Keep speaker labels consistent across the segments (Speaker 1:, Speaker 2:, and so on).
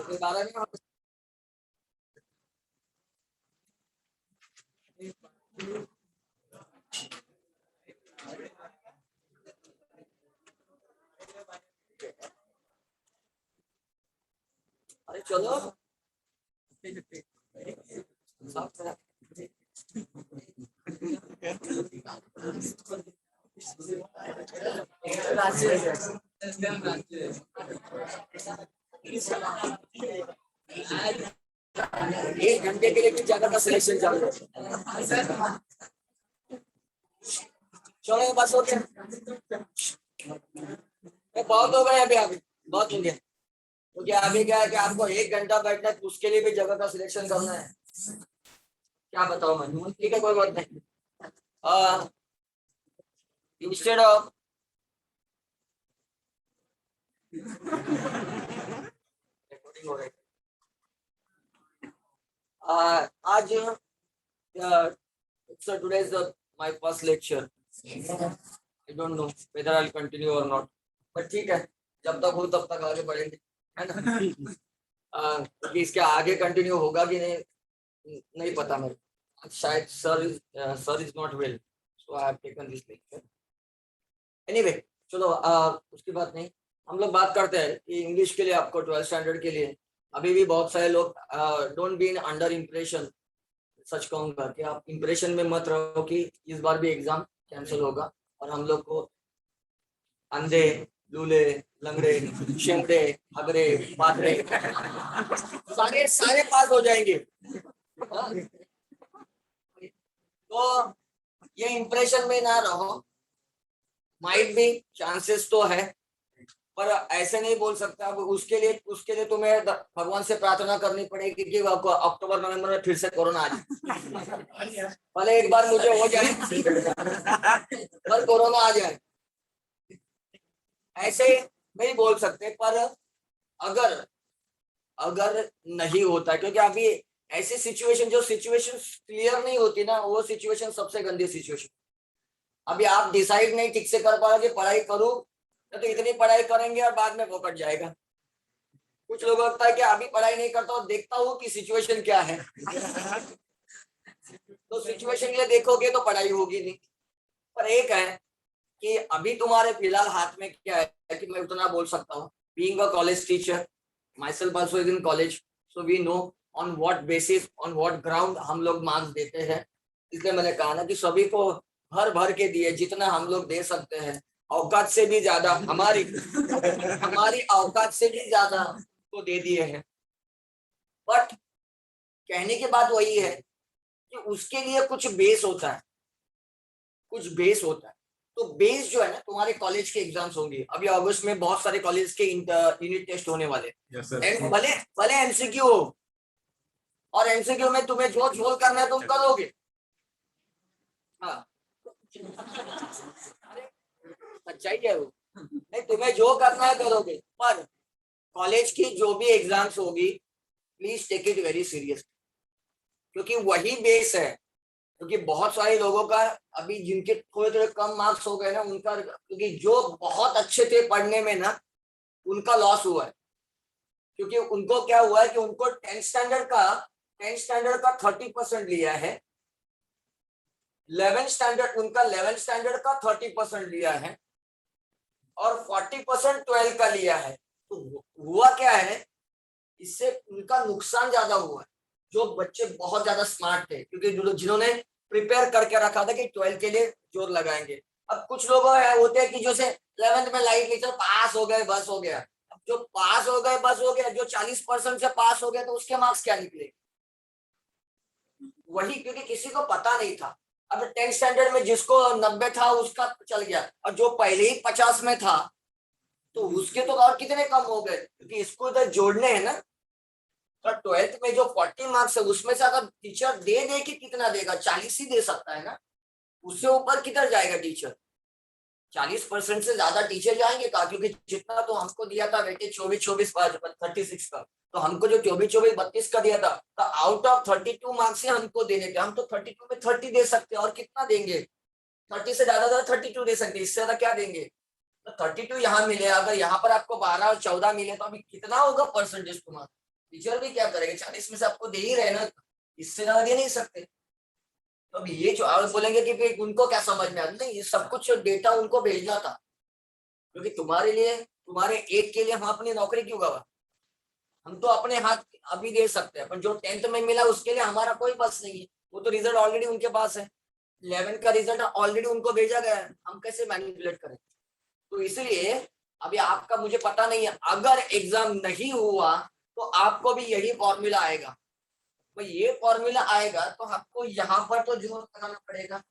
Speaker 1: 12 में अरे चलो एक घंटे के लिए भी जगह का सिलेक्शन चल रहा है। चलो बस हो गया, बहुत हो गए अभी अभी बहुत हो गया। क्योंकि अभी क्या है कि आपको 1 घंटा बैठना है, उसके लिए भी जगह का सिलेक्शन करना है। क्या बताओ मैं, ठीक है कोई बात नहीं। इंस्टेड ऑफ रिकॉर्डिंग हो रही है आज so today is my first lecture. I don't know whether I'll continue or not, but ठीक है, जब तक हो तब तक आगे बढ़ेंगे, है ना। क्योंकि इसके आगे कंटिन्यू होगा कि नहीं पता मेरे। शायद sir is not well, so I have taken this lecture. Anyway चलो उसकी बात नहीं, हम लोग बात करते हैं कि इंग्लिश के लिए आपको 12th स्टैंडर्ड के लिए अभी भी बहुत सारे लोग don't be in under impression. सच कहूंगा कि आप इम्प्रेशन में मत रहो कि इस बार भी एग्जाम कैंसिल होगा और हम लोग को अंधे लूले लंगड़े शेंगड़े हगरे पाथरे सारे सारे पास हो जाएंगे। तो ये इम्प्रेशन में ना रहो, माइट भी चांसेस तो है, पर ऐसे नहीं बोल सकता। अब उसके लिए तुम्हें भगवान से प्रार्थना करनी पड़ेगी कि आपको अक्टूबर नवंबर में फिर से कोरोना आ जाए। भले एक बार मुझे हो जाए पर कोरोना आ जाए, ऐसे नहीं बोल सकते। पर अगर अगर नहीं होता, क्योंकि अभी ऐसी सिचुएशन जो सिचुएशन क्लियर नहीं होती ना, वो सिचुएशन सबसे गंदी सिचुएशन। अभी आप डिसाइड नहीं ठीक से कर पा रहे कि पढ़ाई करूं तो इतनी पढ़ाई करेंगे और बाद में फोकट जाएगा। कुछ लोगों को लगता है कि अभी पढ़ाई नहीं करता और देखता हूँ कि सिचुएशन क्या है। तो सिचुएशन के लिए देखोगे तो पढ़ाई होगी नहीं। पर एक है कि अभी तुम्हारे फिलहाल हाथ में क्या है कि मैं उतना बोल सकता हूँ, being a college teacher, myself also is in college, so we know on what basis, on what ground हम लोग मार्क्स देते हैं। इसलिए मैंने कहा ना कि सभी को भर भर के दिए, जितना हम लोग दे सकते हैं, औकात से भी ज्यादा हमारी औकात से भी ज्यादा को दे दिए हैं। बट कहने की बात वही है कि उसके लिए कुछ बेस होता है, कुछ बेस होता है। तो बेस जो है ना, तुम्हारे कॉलेज के एग्जाम्स होंगे अभी अगस्त में, बहुत सारे कॉलेज के यूनिट टेस्ट होने वाले। भले भले एमसीक्यू हो, और एमसीक्यू में तुम्हें जो झोल करना है तुम करोगे। हाँ सच्चाई क्या है वो, नहीं तुम्हें जो करना है करोगे। पर कॉलेज की जो भी एग्जाम्स होगी, please take it very serious, क्योंकि वही बेस है। क्योंकि बहुत सारे लोगों का अभी जिनके थोड़े थोड़े कम मार्क्स हो गए ना, उनका, क्योंकि जो बहुत अच्छे थे पढ़ने में ना, उनका लॉस हुआ है। क्योंकि उनको क्या हुआ है कि उनको 10th स्टैंडर्ड का 30% लिया है, 11th स्टैंडर्ड का 30% लिया है, और 40% 12 का लिया है। तो हुआ क्या है, इससे उनका नुकसान ज्यादा हुआ है। जो बच्चे बहुत ज्यादा स्मार्ट थे, क्योंकि जिन्होंने प्रिपेयर करके रखा था कि 12 के लिए जोर लगाएंगे। अब कुछ लोग होते हैं कि जो से 11th में लाइट लेकर पास हो गए बस हो गया। अब जो पास हो गए बस हो गया, जो 40% से पास हो गया तो उसके मार्क्स क्या निकले वही, क्योंकि किसी को पता नहीं था। अब 10th स्टैंडर्ड में जिसको 90 था उसका चल गया, और जो पहले ही 50 में था तो उसके तो और कितने कम हो गए, क्योंकि इसको इधर जोड़ने हैं ना। तो 12th में जो 40 मार्क्स है उसमें से अगर टीचर दे कि कितना देगा, 40 ही दे सकता है ना, उससे ऊपर किधर जाएगा टीचर। 40% से ज्यादा टीचर जाएंगे कहा, क्योंकि जितना तो हमको दिया था बेटे 24 36 का, तो हमको जो 24 32 का दिया था, तो आउट ऑफ 32 मार्क्स से हमको देने थे। हम तो 32 में 30 दे सकते हैं, और कितना देंगे, 30 से ज्यादा 32 दे सकते, इससे ज्यादा क्या देंगे। तो 32 यहाँ मिले, अगर यहाँ पर आपको 12 और 14 मिले तो अभी कितना होगा परसेंटेज तुम्हारा। टीचर भी क्या करेंगे, 40 में से आपको दे ही रहे ना, इससे ज्यादा दे नहीं सकते। तो अब ये जो आप बोलेंगे कि भाई उनको क्या समझ में आता, नहीं, ये सब कुछ डेटा उनको भेजना था, क्योंकि तुम्हारे लिए, तुम्हारे एक के लिए हम अपनी नौकरी क्यों गवा, हम तो अपने हाथ अभी दे सकते हैं, पर जो 10th में मिला उसके लिए हमारा कोई बस नहीं है, वो तो रिजल्ट ऑलरेडी उनके पास है, 11th का रिजल्ट ऑलरेडी उनको भेजा गया है, हम कैसे मैनिपुलेट करें। तो इसलिए अभी आपका मुझे पता नहीं है, अगर एग्जाम नहीं हुआ तो आपको भी यही फॉर्मूला आएगा, तो ये फॉर्मूला आएगा तो आपको यहाँ पर तो जोर लगाना पड़ेगा।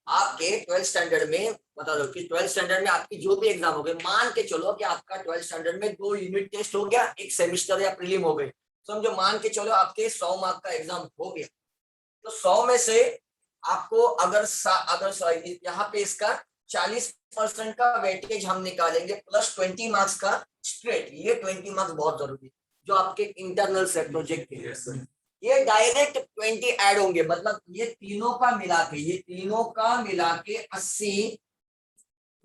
Speaker 1: आपके 12th स्टैंडर्ड में बता दो कि 12th स्टैंडर्ड में आपकी जो भी एग्जाम हो गए, मान के चलो कि आपका 12th स्टैंडर्ड में 2 यूनिट टेस्ट हो गया, एक सेमिस्टर या प्रीलिम हो गए, समझो मान के चलो आपके 100 मार्क का एग्जाम हो गया, तो 100 में से आपको अगर यहाँ पे इसका 40% का वेटेज हम निकालेंगे प्लस 20 मार्क्स का स्ट्रेट, ये 20 मार्क्स बहुत जरूरी, जो आपके इंटरनल से प्रोजेक्ट के ये डायरेक्ट 20 ऐड होंगे, मतलब ये तीनों का मिला के, ये तीनों का मिला के 80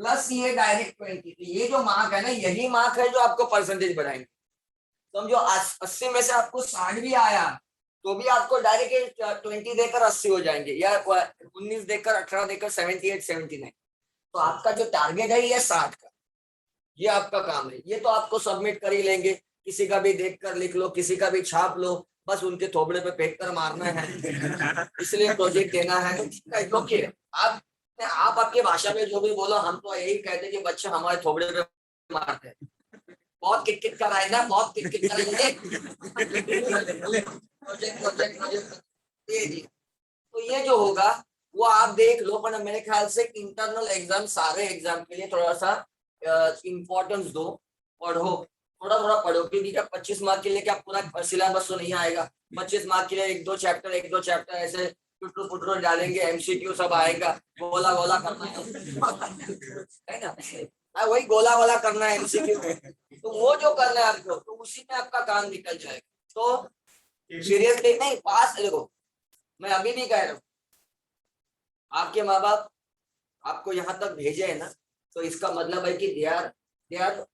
Speaker 1: प्लस ये डायरेक्ट 20, तो ये जो मार्क है ना, यही मार्क है जो आपको परसेंटेज बढ़ाएंगे। समझो 80 में से आपको 60 भी आया तो भी आपको डायरेक्ट 20 देकर 80 हो जाएंगे, या 19 देकर 18 देकर 78 79, तो आपका जो टारगेट है ये 60 का, ये आपका काम है, ये तो आपको सबमिट कर ही लेंगे, किसी का भी देख कर लिख लो, किसी का भी छाप लो, बस उनके थोबड़े पे फेंक कर मारना है, इसलिए प्रोजेक्ट देना है, क्योंकि आप आपकी भाषा में जो भी बोलो, हम तो यही कहते हैं कि बच्चे हमारे थोबड़े पे मारते हैं, बहुत किटकिट कराए ना, बहुत किटकिट कराएंगे प्रोजेक्ट दे दी, तो ये जो होगा वो आप देख लो, पर मेरे ख्याल से इंटरनल एग्जाम, सारे एग्जाम के लिए थोड़ा सा इम्पोर्टेंस दो, पढ़ो, थोड़ा थोड़ा पढ़ो, क्योंकि क्या 25 मार्क के लिए क्या पूरा सिलेबस तो नहीं आएगा, 25 मार्क के लिए एक दो चैप्टर ऐसे टुटू पुटरू डालेंगे, एमसीक्यू सब आएगा, गोला गोला करना है ना, वही गोला गोला करना है एमसीक्यू, तो वो जो करना है आपको, तो उसी में आपका काम निकल जाएगा। तो सीरियसली नहीं, पास देखो, मैं अभी भी कह रहा हूँ, आपके माँ बाप आपको यहाँ तक भेजे है ना, तो इसका मतलब है कि they are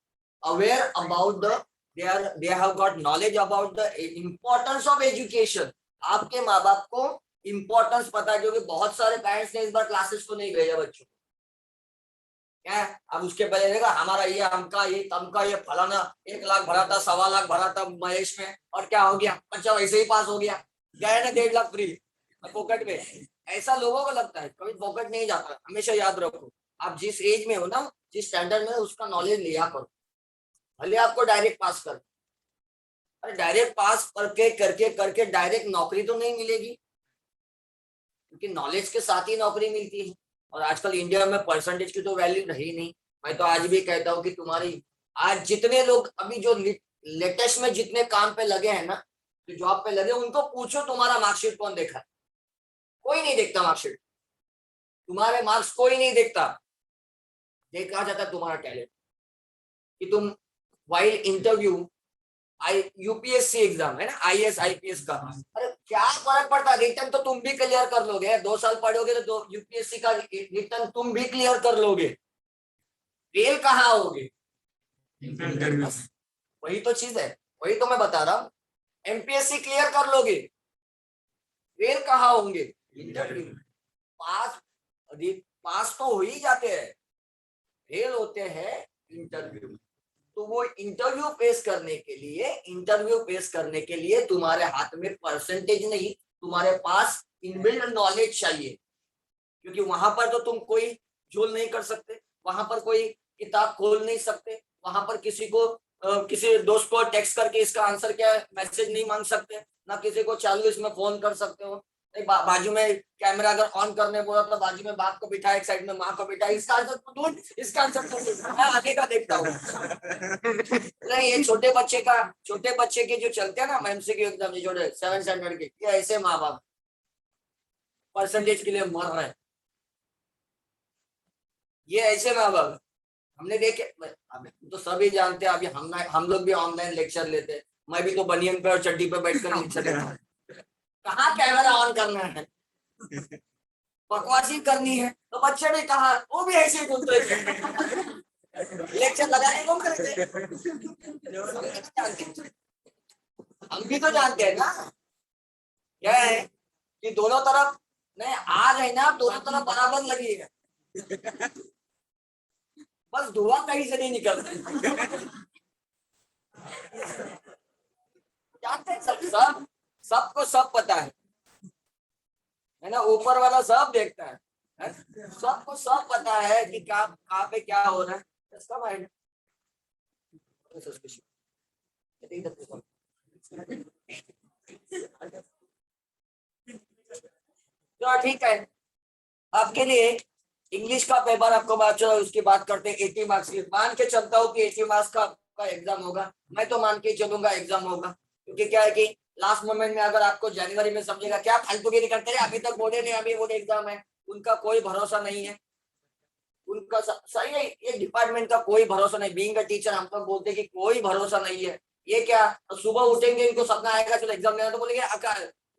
Speaker 1: aware about the, they have got knowledge about the importance of education. आपके माँ बाप को इम्पोर्टेंस पता है, क्योंकि बहुत सारे पेरेंट्स ने इस बार क्लासेस को नहीं भेजा बच्चों, क्या अब उसके पहले देखा हमारा ये हमका ये तमका ये फलाना 1 लाख भरा था, 1.25 लाख भरा था महेश में, और क्या हो गया, बच्चा वैसे ही पास हो गया, गए ना 1.5 लाख फ्री पॉकेट में, ऐसा लोगों को लगता है, कभी पॉकेट नहीं जाता। हमेशा याद रखो, आप जिस एज में हो ना, जिस स्टैंडर्ड में, उसका नॉलेज लिया करो, भले आपको डायरेक्ट पास कर, अरे डायरेक्ट पास करके करके करके डायरेक्ट नौकरी तो नहीं मिलेगी, क्योंकि नॉलेज के साथ ही नौकरी मिलती है, और आजकल इंडिया में परसेंटेज की तो वैल्यू रही नहीं। मैं तो आज भी कहता हूँ कि तुम्हारी आज जितने लोग अभी जो लेटेस्ट में जितने काम पे लगे हैं ना, जो जॉब पे लगे, उनको पूछो तुम्हारा मार्कशीट कौन देखा है, कोई नहीं देखता मार्कशीट, तुम्हारे मार्क्स कोई नहीं देखता, देखा जाता तुम्हारा टैलेंट, कि तुम वाइल इंटरव्यू यूपीएससी एग्जाम है ना, आईएएस आईपीएस का, अरे क्या फर्क पड़ता है, रिटर्न तो तुम भी क्लियर कर लोगे, 2 साल पढ़ोगे तो यूपीएससी का रिटर्न तुम भी क्लियर कर लोगे, फेल कहाँ होगे, वही तो चीज है, वही तो मैं बता रहा हूँ, एमपीएससी क्लियर कर लोगे, फेल कहाँ होंगे, इंटरव्यू पास, पास तो हो ही जाते हैं, फेल होते हैं इंटरव्यू। तो वो इंटरव्यू फेस करने के लिए तुम्हारे हाथ में परसेंटेज नहीं, तुम्हारे पास इनबिल्ट नॉलेज चाहिए, क्योंकि वहां पर तो तुम कोई झोल नहीं कर सकते, वहां पर कोई किताब खोल नहीं सकते, वहां पर किसी को किसी दोस्त को टेक्स्ट करके इसका आंसर क्या है मैसेज नहीं मांग सकते, ना किसी को चालू इसमें फोन कर सकते हो, बाजू में कैमरा अगर ऑन करने बोला तो बाजू में बाप को बिठा, एक साइड में माँ को बिठा, इसका आंसर तो ढूंढ, इसका आंसर तो मैं आगे का देखता हूँ नहीं, ये छोटे बच्चे के जो चलते हैं ना एमसीक्यू एग्जाम, जो 7th स्टैंडर्ड के, ये ऐसे माँ बाप परसेंटेज के लिए मर रहे हैं, ये ऐसे माँ बाप हमने देखे, तो सभी जानते हैं, अभी हम लोग भी ऑनलाइन लेक्चर लेते हैं, मैं भी तो बनियन पे और चड्डी पे बैठकर लेक्चर देता हूँ, कहाँ कैमरा ऑन करना है, बकवासी करनी है, तो बच्चे भी कहा, वो भी ऐसे ही बोलते हैं लेक्चर लगाने कौन करेंगे? हम भी तो जानते हैं ना क्या है कि दोनों तरफ नहीं आग है ना, दोनों तरफ बराबर लगी है, बस धुआं कहीं से नहीं निकलता। जानते हैं सब सबको सब पता है ना, ऊपर वाला सब देखता है, सबको सब पता है कि कहाँ पे क्या हो रहा है। सब है तो ठीक है। आपके लिए इंग्लिश का पेपर आपको बात चलो, उसकी बात करते हैं 80 मार्क्स की। मान के चलता हूँ कि 80 मार्क्स का एग्जाम होगा, मैं तो मान के चलूंगा एग्जाम होगा, क्योंकि क्या है कि लास्ट मोमेंट में अगर आपको जनवरी में समझेगा क्या फालतूगिरी करते हैं, अभी तक बोले नहीं अभी बोले एग्जाम है, उनका कोई भरोसा नहीं है, उनका सही है, ये डिपार्टमेंट का कोई भरोसा नहीं। बीइंग अ टीचर हम तो बोलते कि कोई भरोसा नहीं है। ये क्या सुबह उठेंगे इनको सपना आएगा चलो एग्जाम देना, तो बोलेंगे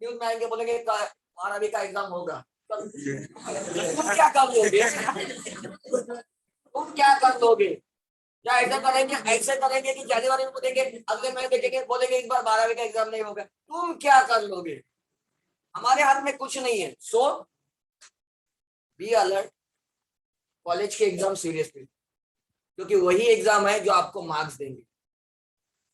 Speaker 1: न्यूज में आएंगे बोलेंगे 12वीं का एग्जाम होगा। तुम क्या कर लोगे? तुम क्या कर लोगे? क्या ऐसे करेंगे कि जनवरी में बोलेंगे, अगले महीने देखेंगे बोलेंगे इस बार 12वीं का एग्जाम नहीं होगा। तुम क्या कर लोगे? हमारे हाथ में कुछ नहीं है। सो बी अलर्ट, कॉलेज के एग्जाम सीरियसली, क्योंकि वही एग्जाम है जो आपको मार्क्स देंगे,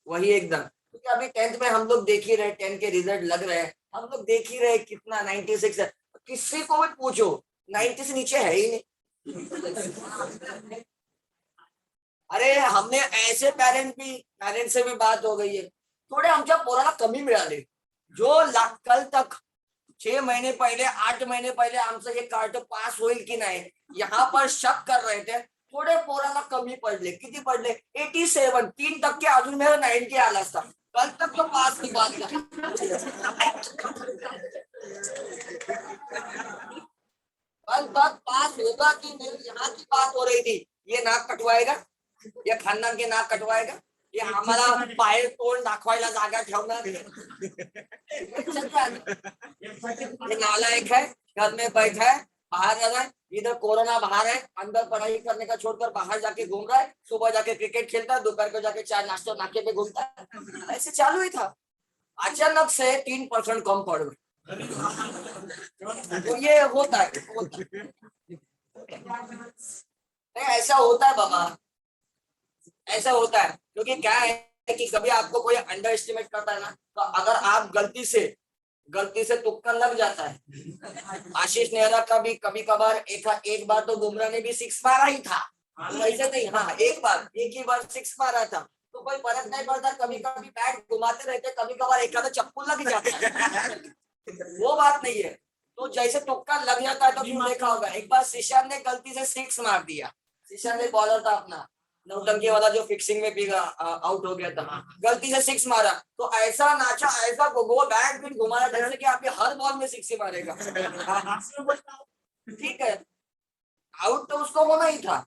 Speaker 1: वही एग्जाम। क्योंकि अभी 10th में हम लोग देख ही रहे, 10 के रिजल्ट लग रहे हैं, हम लोग देख ही रहे कितना 96 है। किसी को भी पूछो 90 से नीचे है ही नहीं। अरे हमने ऐसे पेरेंट से भी बात हो गई है, थोडे आमच्या पोराला कमी मिळाले, जो कल तक 6 महीने पहले 8 महीने पहले आमचं हे कार्ड पास होईल की नाही यहाँ पर शक कर रहे थे, थोडे पोराला कमी पडले। किती पडले? 87, 3% अजून मेरा 90 आला असता, कल तक तो पास की बात कर। कल तक पास होगा कि नहीं यहाँ की बात हो रही थी। ये नाक कटवाएगा, ये खानदान के नाक कटवाएगा, ये हमारा बाहेर तोंड दाखवायला जागा ठेवणार, ये नालायक है, घर में बैठा है, बाहर जा रहा है, इधर कोरोना बाहर है, अंदर पढ़ाई करने का छोड़कर बाहर जाके घूम रहा है, सुबह जाके क्रिकेट खेलता है, दोपहर को जाके चाय नाश्ता नाके पे घूमता है। ऐसे चालू ही था, अचानक से 3% कम पड़ गए। तो ये होता है, नहीं ऐसा होता है बाबा, ऐसा होता है। क्योंकि क्या है कि कभी आपको कोई अंडर एस्टिमेट करता है ना, तो अगर आप गलती से तुक्का लग जाता है। आशीष नेहरा का भी कभी कभार एक बार तो बुमराह ने भी 6 मारा ही था, वैसे नहीं, हाँ एक ही बार 6 मारा था, तो कोई फर्क नहीं पड़ता। कभी कभी बैट घुमाते रहते, कभी कभार एक आधा चप्पू लग जाता है, वो बात नहीं है। तो जैसे तुक्का लग जाता है तो क्यों देखा होगा, एक बार शीशान ने गलती से 6 मार दिया। शीशान ने बॉलर था अपना नौटंकी वाला जो फिक्सिंग में भी आउट हो गया था, गलती से 6 मारा, तो ऐसा नाचा, ऐसा वो बैट भी घुमाया जैसे कि आपके हर बॉल में 6 ही मारेगा। ठीक है, आउट तो उसको होना ही था,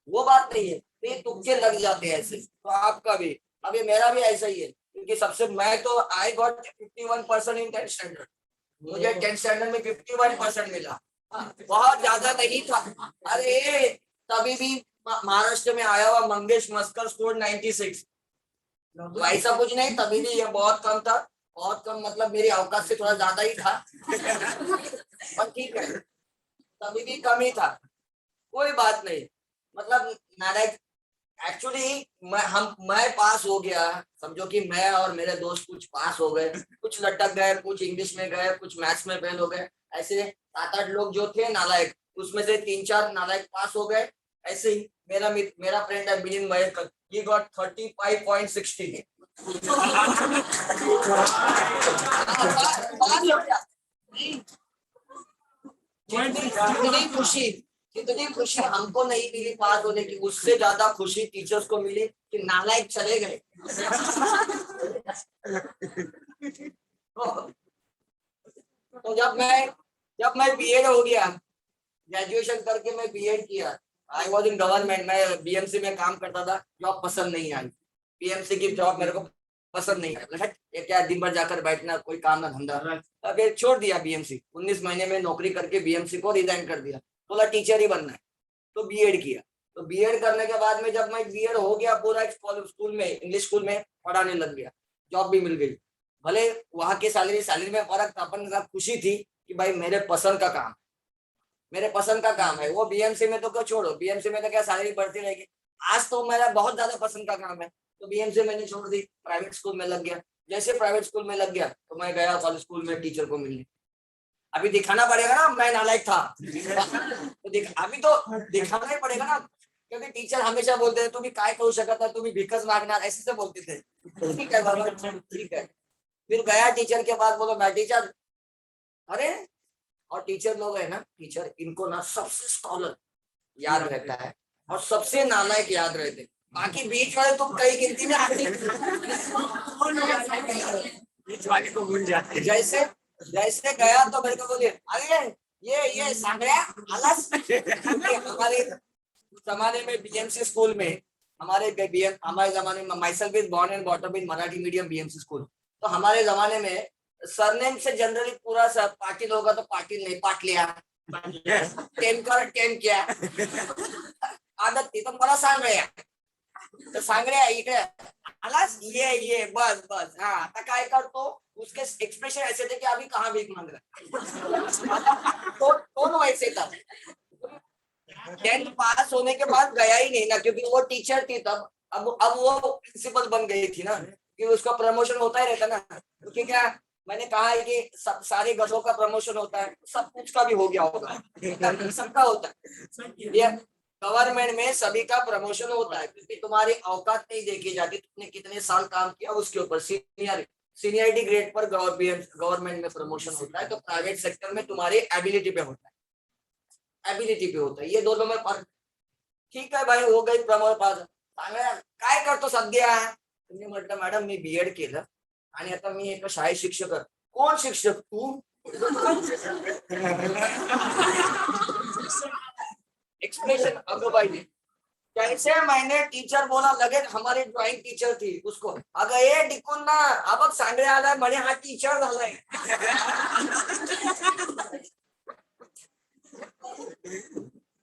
Speaker 1: वो बात नहीं है। तो ये तुक्के लग जाते हैं ऐसे, तो आपका भी, अभी मेरा भी ऐसा ही है, क्योंकि सबसे मैं तो I got 51% in 10th standard, मुझे 10th स्टैंडर्ड में 51% मिला, बहुत ज्यादा नहीं था। अरे तभी भी महाराष्ट्र में आया हुआ मंगेश मस्कर स्कोर 96, तो ऐसा कुछ नहीं, तभी भी ये बहुत कम था, बहुत कम मतलब मेरी औकात से थोड़ा ज्यादा ही था, पर ठीक है, तभी भी कम ही था, कोई बात नहीं। मतलब नालायक एक्चुअली मैं पास हो गया, समझो कि मैं और मेरे दोस्त कुछ पास हो गए, कुछ लटक गए, कुछ इंग्लिश में गए, कुछ मैथ्स में फेल हो गए, ऐसे 7-8 लोग जो थे नालायक, उसमें से 3-4 नालायक पास हो गए। ऐसे ही मेरा फ्रेंड है मिलिंद मयेकर, he got 35.60। कितनी खुशी हमको नहीं मिली पास होने की, उससे ज्यादा खुशी टीचर्स को मिली कि नालायक चले गए। तो जब मैं बीएड हो गया, ग्रेजुएशन करके मैं बीएड किया, आई वॉज इन गवर्नमेंट, मैं बीएमसी में काम करता था, जॉब पसंद नहीं आई, बीएमसी की जॉब मेरे को पसंद नहीं है, ये क्या दिन भर जाकर बैठना, कोई काम ना धंधा, अभी छोड़ दिया बीएमसी। 19 महीने में नौकरी करके बीएमसी को रिजाइन कर दिया, बोला टीचर ही बनना है, तो बीएड किया। तो बीएड करने के बाद में जब मैं बीएड हो गया पूरा स्कूल में, इंग्लिश स्कूल में पढ़ाने लग गया, जॉब भी मिल गई। भले वहां की सैलरी में फर्क था, अपन का खुशी थी कि भाई मेरे पसंद का काम, मेरे पसंद का काम है। वो बीएमसी में तो क्यों छोड़ो, बीएमसी में तो क्या सैलरी बढ़ती रहेगी। आज तो मेरा बहुत ज्यादा पसंद का काम है, तो बीएमसी मैंने छोड़ दी, प्राइवेट स्कूल में लग गया। जैसे प्राइवेट स्कूल में लग गया तो मैं गया कॉलेज स्कूल में टीचर को मिलने। अभी दिखाना पड़ेगा ना मैं नालायक था तो अभी तो दिखाना ही पड़ेगा ना, क्योंकि टीचर हमेशा बोलते थे तुम्हें काय करू शकत था, तुम्हें भिकस मागणार, ऐसे से बोलते थे। ठीक है बाबा, ठीक है। फिर गया टीचर के पास, बोलो मैं टीचर, अरे और टीचर लोग है ना, टीचर इनको ना सबसे स्कॉलर याद रहता है और सबसे नालायक याद रहते, बाकी बीच वाले तुम कई गिनती में आते बीच वाले को भूल जाते। जैसे जैसे गया तो मेरे को बोले अरे ये सांगड़िया आलस हमारे जमाने में बीएमसी स्कूल में, हमारे जमाने में myself is born and bought up in Marathi medium BMC school. तो हमारे जमाने में सरनेम से जनरली पूरा सब पाटिल होगा तो पाटिल नहीं, पाटलिया टेनकर टेन क्या आदत थी, तो मला सांगड्या, तर सांगड्या इकडे आलास ये बस बस। हाँ आता काय करतो, उसके एक्सप्रेशन ऐसे थे कि अभी कहाँ भीख मांग रहा तो टोन वैसे था। 10th पास होने के बाद गया ही नहीं ना, क्योंकि वो टीचर थी तब। अब वो प्रिंसिपल बन गई थी ना, कि उसका प्रमोशन होता ही रहता ना। क्योंकि क्या मैंने कहा है कि सारे गधों का प्रमोशन होता है, सब कुछ का भी हो गया होगा, सबका होता है। ये गवर्नमेंट में सभी का प्रमोशन होता है, क्योंकि तुम्हारी औकात नहीं देखी जाती, तुमने कितने साल काम किया उसके ऊपर सीनियरिटी ग्रेड पर गवर्नमेंट में प्रमोशन होता है। तो प्राइवेट सेक्टर में तुम्हारी एबिलिटी पे होता है, एबिलिटी पे होता है, ये दोनों में फर्क। ठीक है भाई, हो गई प्रमोशन पास। काय करतो सध्या, तुम्ही म्हटलं मॅडम मी बीएड केलं आणि आता मी एक शाळेत शिक्षक आहे। कोण शिक्षक, तू? एक्सप्रेशन अगं बाई, कैसे मैंने टीचर बोला लगे हमारी ड्राइंग टीचर थी उसको, अगं ये टिकून ना अब सांगडे आलाय म्हणे हा टीचर झालाय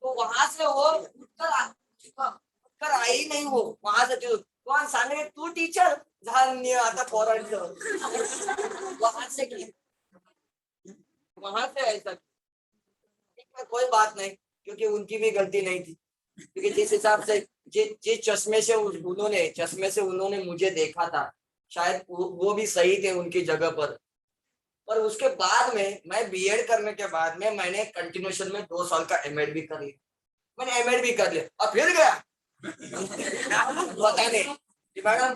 Speaker 1: तो वहां से वो उत्तर आई नहीं, वो वहां से कौन सांगडे तू टीचर झाली आता फॉरन वहां से की, वहां से ऐसा। कोई बात नहीं, क्योंकि उनकी भी गलती नहीं थी, क्योंकि जिस हिसाब से जिस चश्मे से उन्होंने मुझे देखा था, शायद वो भी सही थे उनकी जगह पर उसके बाद में मैं बीएड करने के बाद में मैंने कंटिन्यूएशन में 2 साल का एमएड भी कर लिया। मैंने एमएड भी कर लिया और फिर गया बताने कि मैडम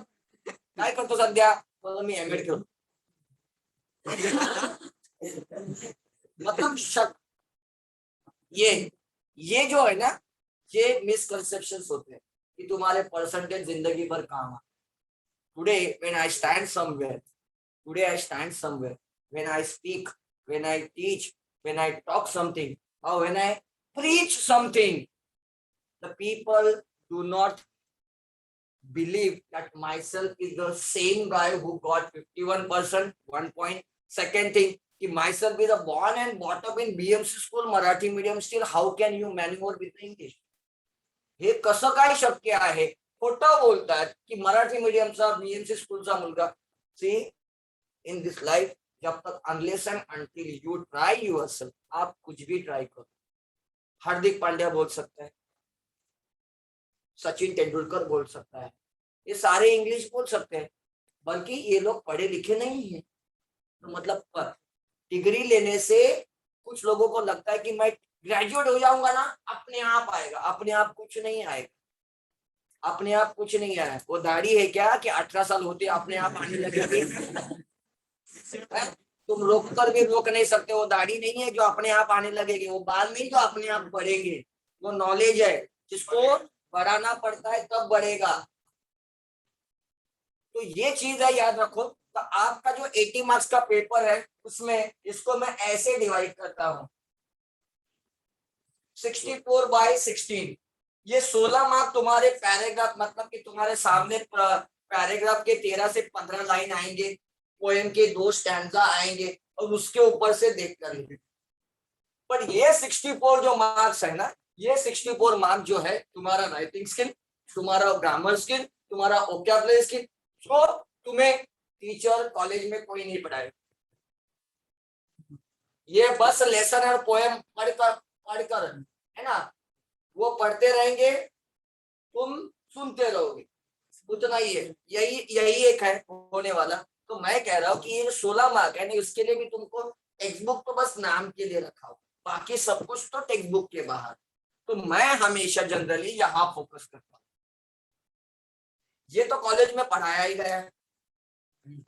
Speaker 1: काय करतो सध्या, तो मी एमएड करू मतलब शक, ये जो है ना, ये मिसकंसेप्शन होते हैं कि तुम्हारे परसेंटेज जिंदगी भर काम है। Today when I stand somewhere, when I speak, when I teach, when I talk something, or when I preach something, the people do not believe that myself is the same guy who got 51%, 1 point. Second thing, myself is a born and brought up in BMC school, Marathi medium, still how can you maneuver with English? हे कसं काय शक्य आहे? खोटं बोलतात की Marathi मीडियमचा BMC स्कूलचा मुलगा। सी in this life, जब तक unless and until you try yourself, आप कुछ भी ट्राई करो। हार्दिक पांड्या बोल सकता है, सचिन तेंदुलकर बोल सकता है, ये सारे इंग्लिश बोल सकते हैं, बल्कि ये लोग पढ़े लिखे नहीं है। तो मतलब डिग्री लेने से कुछ लोगों को लगता है कि मैं ग्रेजुएट हो जाऊंगा ना अपने आप आएगा, अपने आप कुछ नहीं आएगा, अपने आप कुछ नहीं आएगा। वो दाढ़ी है क्या कि 18 साल होते अपने आप आने लगेगी? तुम रोक कर भी रोक नहीं सकते। वो दाढ़ी नहीं है जो अपने आप आने लगेगी, वो बाल नहीं जो अपने आप बढ़ेंगे, वो नॉलेज है जिसको बढ़ाना पड़ता है तब बढ़ेगा। तो ये चीज है, याद रखो। तो आपका जो 80 मार्क्स का पेपर है उसमें इसको मैं ऐसे डिवाइड करता हूं, 64/16। ये 16 मार्क तुम्हारे पैराग्राफ, मतलब कि तुम्हारे सामने पैराग्राफ के 13 से 15 लाइन आएंगे, पोएम के 2 स्टैंजा आएंगे और उसके ऊपर से देख कर लेंगे। पर ये 64 जो मार्क्स है ना, ये 64 मार्क जो है तुम्हारा राइटिंग स्किल, तुम्हारा ग्रामर स्किल, तुम्हारा वोकैबुलरी स्किल, जो तुम्हें टीचर कॉलेज में कोई नहीं पढ़ाएगा। ये बस लेसन और पोएम पढ़कर है ना, वो पढ़ते रहेंगे, तुम सुनते रहोगे, उतना ही है। यही यही एक है होने वाला। तो मैं कह रहा हूँ कि ये 16 मार्क है ना, उसके लिए भी तुमको टेक्स्ट बुक तो बस नाम के लिए रखा हो, बाकी सब कुछ तो टेक्स्ट बुक के बाहर। तो मैं हमेशा जनरली यहाँ फोकस करता हूँ। ये तो कॉलेज में पढ़ाया ही गया है।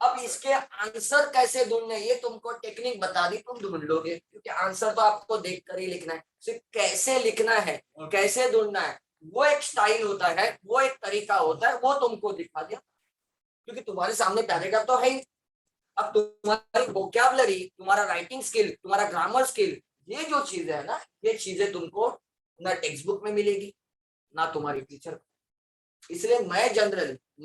Speaker 1: अब इसके आंसर कैसे ढूंढने, ये तुमको टेक्निक बता दी, तुम ढूंढ लोगे, क्योंकि आंसर तो आपको देख कर ही लिखना है। सिर्फ कैसे लिखना है, कैसे ढूंढना है, वो एक स्टाइल होता है, वो एक तरीका होता है, वो तुमको दिखा दिया, क्योंकि तुम्हारे सामने पैराग्राफ तो है ही। अब तुम्हारी वोकैबुलरी, तुम्हारा राइटिंग स्किल, तुम्हारा ग्रामर स्किल, ये जो चीजें है ना, ये चीजें तुमको ना टेक्स्ट बुक में मिलेगी ना तुम्हारी टीचर। इसलिए मैं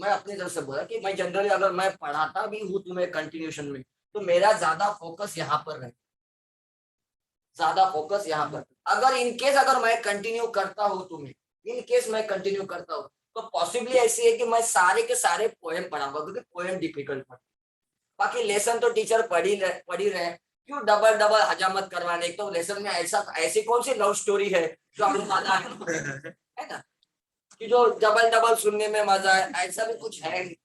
Speaker 1: अपनी तरफ से बोला कि मैं जनरली अगर मैं पढ़ाता भी हूँ तुम्हें कंटिन्यूशन में, तो मेरा ज्यादा फोकस यहाँ पर रहे, ज्यादा फोकस यहाँ पर। अगर इनकेस अगर मैं कंटिन्यू करता हूँ तुम्हें, इनकेस मैं कंटिन्यू करता हूँ, तो पॉसिबली ऐसी है कि मैं सारे के सारे पोएम पढ़ाऊंगा, क्योंकि पोएम डिफिकल्ट है। बाकी लेसन तो टीचर पढ़ी रहे, क्यों डबल डबल हजामत करवाने। तो लेसन में ऐसी कौन सी लव स्टोरी है जो हमें मजा है ना, कि जो डबल डबल सुनने में मजा है, ऐसा भी कुछ है नहीं,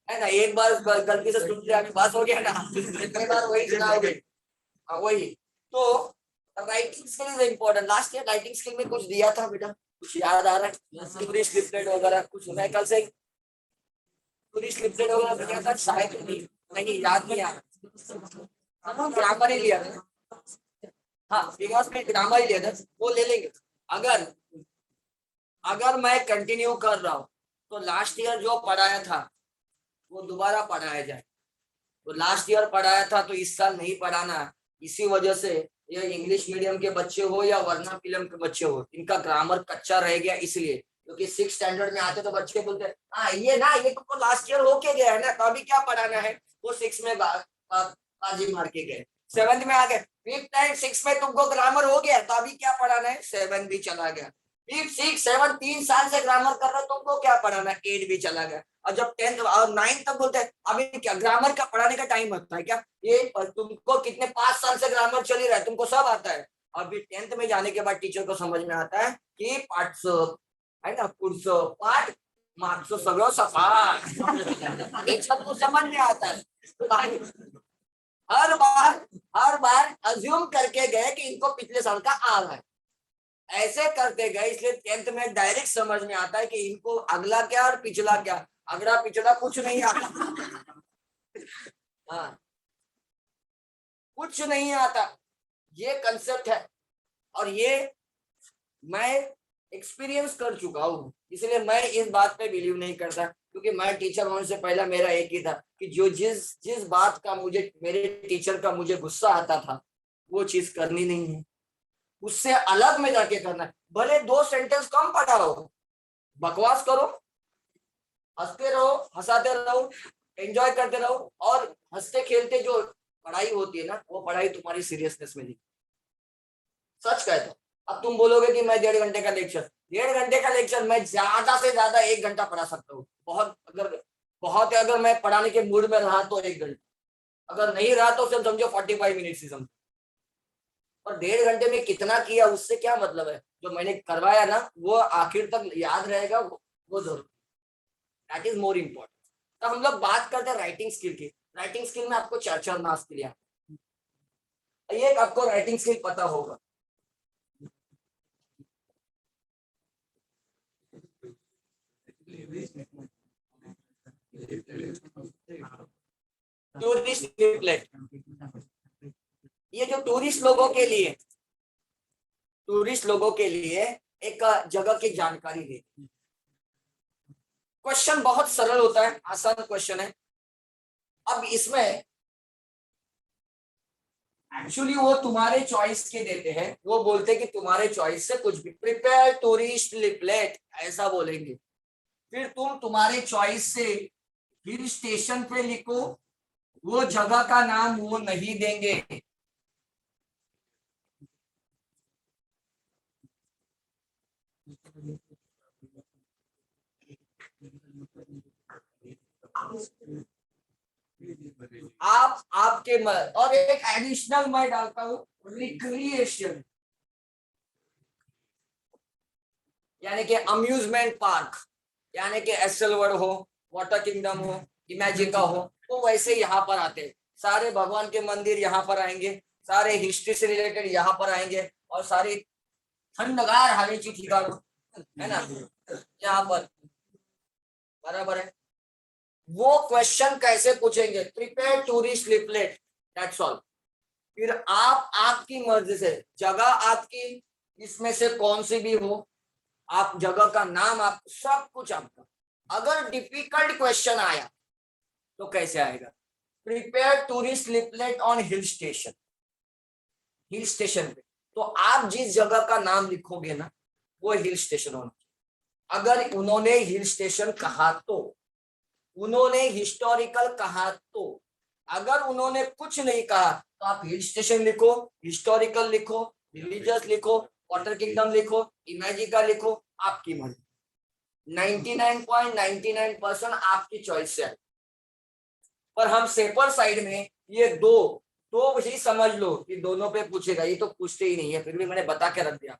Speaker 1: है ना। एक बार गलती से सुन लिया बस हो गया ना, कई बार वही सुनाओगे। वही तो writing skill is important. Last year writing skill में कुछ दिया था बेटा, कुछ याद आ रहा है? पूरी स्क्रिप्टेड वगैरह कुछ, मैं कल से पूरी स्क्रिप्टेड वगैरह दिया था शायद, नहीं याद नहीं आ रहा। हम ग्रामर ही लिया था, हाँ बिकॉज में ग्रामर ही लिया था, वो ले लेंगे। अगर अगर मैं कंटिन्यू कर रहा हूँ, तो लास्ट ईयर जो पढ़ाया था वो दोबारा पढ़ाया जाए। तो लास्ट ईयर पढ़ाया था तो इस साल नहीं पढ़ाना, इसी वजह से ये इंग्लिश मीडियम के बच्चे हो या वर्ना फिल्म के बच्चे हो, इनका ग्रामर कच्चा रह गया। इसलिए क्योंकि 6 स्टैंडर्ड में आते तो बच्चे बोलते हैं हाँ ये ना, ये तो लास्ट ईयर होके गया है ना, तो अभी क्या पढ़ाना है। वो 6 में बाजी मार के गए, 7th में आ गए, 5th एंड 6 में तुमको ग्रामर हो गया, तो अभी क्या पढ़ाना है। 7 भी चला गया, 5th 6 7 3 साल से ग्रामर कर रहा है, तुमको क्या पढ़ाना है। 8 भी चला गया, और जब 10th और 9th तक बोलते हैं अभी क्या ग्रामर का पढ़ाने का टाइम होता है क्या। ये तुमको कितने 5 साल से ग्रामर चल ही रहा है, तुमको सब आता है। अभी 10th में जाने के बाद टीचर को समझ में आता है कि पाठचं है ना, पुढचं पाठ मागचं सगळं सफा, एक सब को समझ में आता है। हर बार अज्यूम करके गए कि इनको पिछले साल का आ रहा है, ऐसे करते गए, इसलिए 10th में डायरेक्ट समझ में आता है कि इनको अगला क्या और पिछला क्या, अगला पिछला कुछ नहीं आता। हाँ कुछ नहीं आता, ये कंसेप्ट है। और ये मैं एक्सपीरियंस कर चुका हूँ, इसलिए मैं इस बात पे बिलीव नहीं करता, क्योंकि मैं टीचर होने से पहले मेरा एक ही था कि जो जिस जिस बात का मुझे मेरे टीचर का मुझे गुस्सा आता था, वो चीज करनी नहीं है, उससे अलग में जाके करना है। भले 2 सेंटेंस कम पढ़ाओ, बकवास करो, हंसते रहो, हंसाते रहो, एंजॉय करते रहो, और हंसते खेलते जो पढ़ाई होती है ना, वो पढ़ाई तुम्हारी सीरियसनेस में दिखती, सच कहता हूँ। अब तुम बोलोगे कि मैं 1.5 घंटे का लेक्चर, 1.5 घंटे का लेक्चर मैं ज्यादा से ज्यादा 1 घंटा पढ़ा सकता हूँ। अगर मैं पढ़ाने के मूड में रहा तो 1 घंटा, अगर नहीं रहा तो फिर समझो 45 मिनट ही समझो। और 1.5 घंटे में कितना किया उससे क्या मतलब है, जो मैंने करवाया ना वो आखिर तक याद रहेगा, वो जरूर, दैट इज मोर इम्पोर्टेंट। तो हम लोग बात करते हैं राइटिंग स्किल की। राइटिंग स्किल में आपको 4 मार्क्स के लिए, ये आपको राइटिंग स्किल पता होगा। टूरिस्ट लिपलेट, ये जो टूरिस्ट लोगों के लिए एक जगह की जानकारी देती। क्वेश्चन बहुत सरल होता है, आसान क्वेश्चन है। अब इसमें एक्चुअली वो तुम्हारे चॉइस के देते हैं, वो बोलते हैं कि तुम्हारे चॉइस से कुछ भी, प्रिपेयर टूरिस्ट लिपलेट ऐसा बोलेंगे। फिर तुम तुम्हारे चॉइस से हिल स्टेशन पे लिखो, वो जगह का नाम वो नहीं देंगे। आपके और एक एडिशनल मैं डालता हूँ रिक्रिएशन, यानी कि अम्यूजमेंट पार्क, यानी कि एसएल वर्ल्ड हो, वाटर किंगडम हो, इमेजिका हो, तो वैसे यहाँ पर आते हैं। सारे भगवान के मंदिर यहाँ पर आएंगे, सारे हिस्ट्री से रिलेटेड यहाँ पर आएंगे, और सारी थंडगार हवेची ठिकाना है ना यहाँ पर, बराबर है। वो क्वेश्चन कैसे पूछेंगे, prepare tourist leaflet, that's all. फिर आप आपकी मर्जी से जगह आपकी इसमें से कौन सी भी हो, आप जगह का नाम, आप सब कुछ आपका। अगर डिफिकल्ट क्वेश्चन आया तो कैसे आएगा, prepare tourist leaflet on hill station, hill station पे तो आप जिस जगह का नाम लिखोगे ना वो हिल स्टेशन होना। अगर उन्होंने हिल स्टेशन कहा तो, उन्होंने हिस्टोरिकल कहा तो, अगर उन्होंने कुछ नहीं कहा तो आप हिल स्टेशन लिखो, हिस्टोरिकल लिखो, रिलीजियस लिखो, वाटर किंगडम लिखो, इमेजिका लिखो, आपकी मर्जी। 99.99% आपकी चॉइस है। पर हम सेपर साइड में ये दो तो ही समझ लो कि दोनों पे पूछेगा, ये तो पूछते ही नहीं है, फिर भी मैंने बता के रख दिया।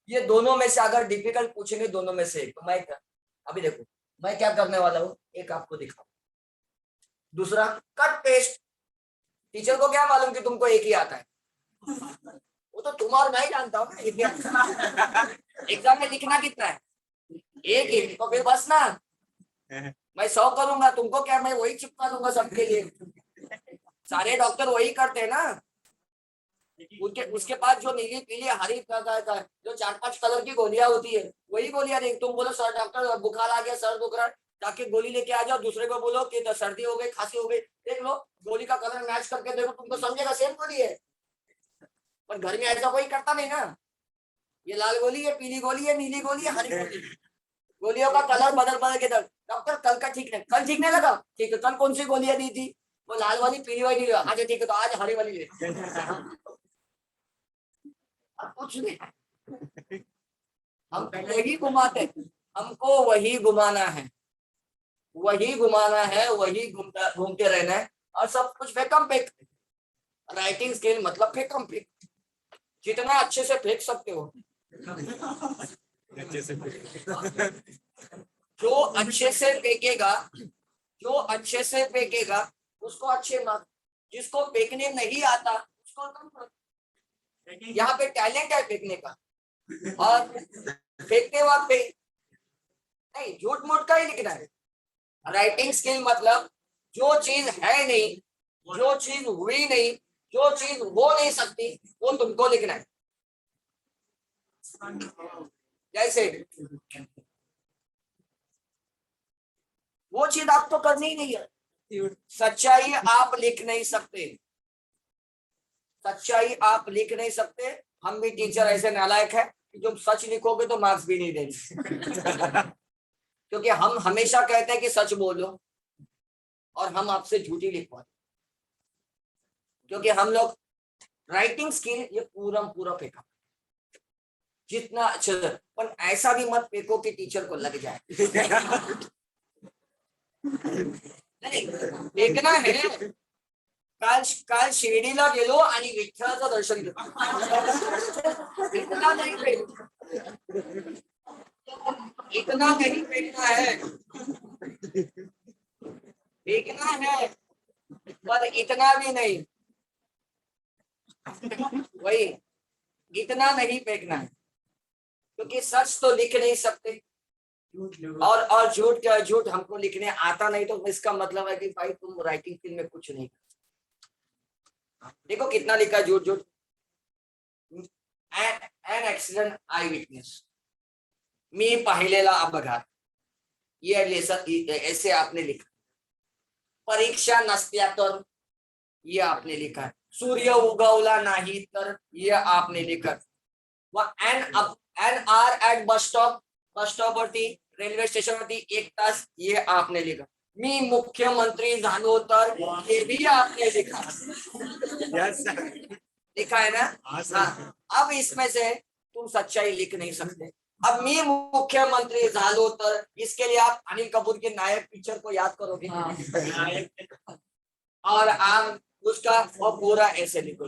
Speaker 1: ये दोनों में से अगर डिफिकल्ट पूछेंगे दोनों में से एक, तो मैं अभी देखो मैं क्या करने वाला हूँ, एक आपको दिखाऊं, दूसरा कट पेस्ट। टीचर को क्या मालूम कि तुमको एक ही आता है, वो तो तुम और मैं ही जानता हूँ ना। एग्जाम में लिखना कितना है, एक ही, तो फिर बस ना, मैं 100 करूंगा, तुमको क्या मैं वही चिपका दूंगा सबके लिए। सारे डॉक्टर वही करते हैं ना, उसके बाद जो नीली पीली हरी जो 4-5 कलर की गोलियां होती है वही गोलियां देख। तुम बोलो सर डॉक्टर बुखार आ गया, सर दुख रहा है, जाके गोली लेके आ जाओ, दूसरे को बोलो कि सर्दी हो गई, खांसी हो गई, देख लो गोली का कलर मैच करके देखो, तुमको समझेगा सेम गोली है। पर घर में ऐसा कोई करता नहीं ना, ये लाल गोली है, पीली गोली है, नीली गोली है, हरी गोली, गोलियों का कलर बदल बदल के दर। डॉक्टर कल का ठीक है, कल ठीक नहीं लगा, ठीक है, कल कौन सी गोलियां दी थी, वो लाल वाली पीली वाली, अच्छा ठीक है तो आज हरी वाली ले। कुछ नहीं, हम वही घुमाते, हमको वही घुमाना है, वही घुमाना है, वही घूमते रहना है, और सब कुछ फेंकम फेंक। राइटिंग स्किल मतलब फेंकम फेंक, जितना अच्छे से फेंक सकते हो। जो अच्छे से फेंकेगा, जो अच्छे से फेंकेगा उसको अच्छे मार्क्स, जिसको फेंकने नहीं आता उसको कम। यहाँ पे टैलेंट है फेंकने का, और फेंकते वक्त नहीं, झूठ मूठ का ही लिखना है। राइटिंग स्किल मतलब जो चीज है नहीं, जो चीज हुई नहीं, जो चीज हो नहीं सकती, वो तुमको लिखना है। जैसे वो चीज आपको करनी ही नहीं है। सच्चाई आप लिख नहीं सकते, सच्चाई आप लिख नहीं सकते। हम भी टीचर ऐसे नालायक है कि जो सच लिखोगे तो मार्क्स भी नहीं देंगे। क्योंकि हम हमेशा कहते हैं कि सच बोलो, और हम आपसे झूठी लिखवाते, क्योंकि हम लोग राइटिंग स्किल ये पूरा फेंका, जितना अच्छा, पर ऐसा भी मत फेंको कि टीचर को लग जाए। नहीं, फेंकना है। काल शिर्डीला गेलो आणि विठ्ठलाचं दर्शन घेतलं, इतना नहीं फेंकना है, फेंकना है पर इतना भी नहीं, वही इतना नहीं फेंकना है, क्योंकि सच तो लिख नहीं सकते, और झूठ क्या, झूठ हमको लिखने आता नहीं, तो इसका मतलब है कि भाई तुम राइटिंग स्किल में कुछ नहीं। देखो कितना लिखा झूठ झूठ। एन एक्सीडेंट आई विटनेस, मी पाहिलेला अपघात, ये लेसन ऐसे आपने लिखा। परीक्षा नसत्या तर, ये आपने लिखा है। सूर्य उगवला नाही तर, ये आपने लिखा। An hour at bus stop वरती, रेल्वे स्टेशन वरती 1 तास, ये आपने लिखा। मी मुख्यमंत्री झालो तर, ये भी आपने लिखा। लिखा है ना? हाँ। अब इसमें से तुम सच्चाई लिख नहीं सकते। अब मी मुख्यमंत्री झालो तर, इसके लिए आप अनिल कपूर के नायक पिक्चर को याद करोगे। और आप उसका वो पूरा ऐसे लिखो।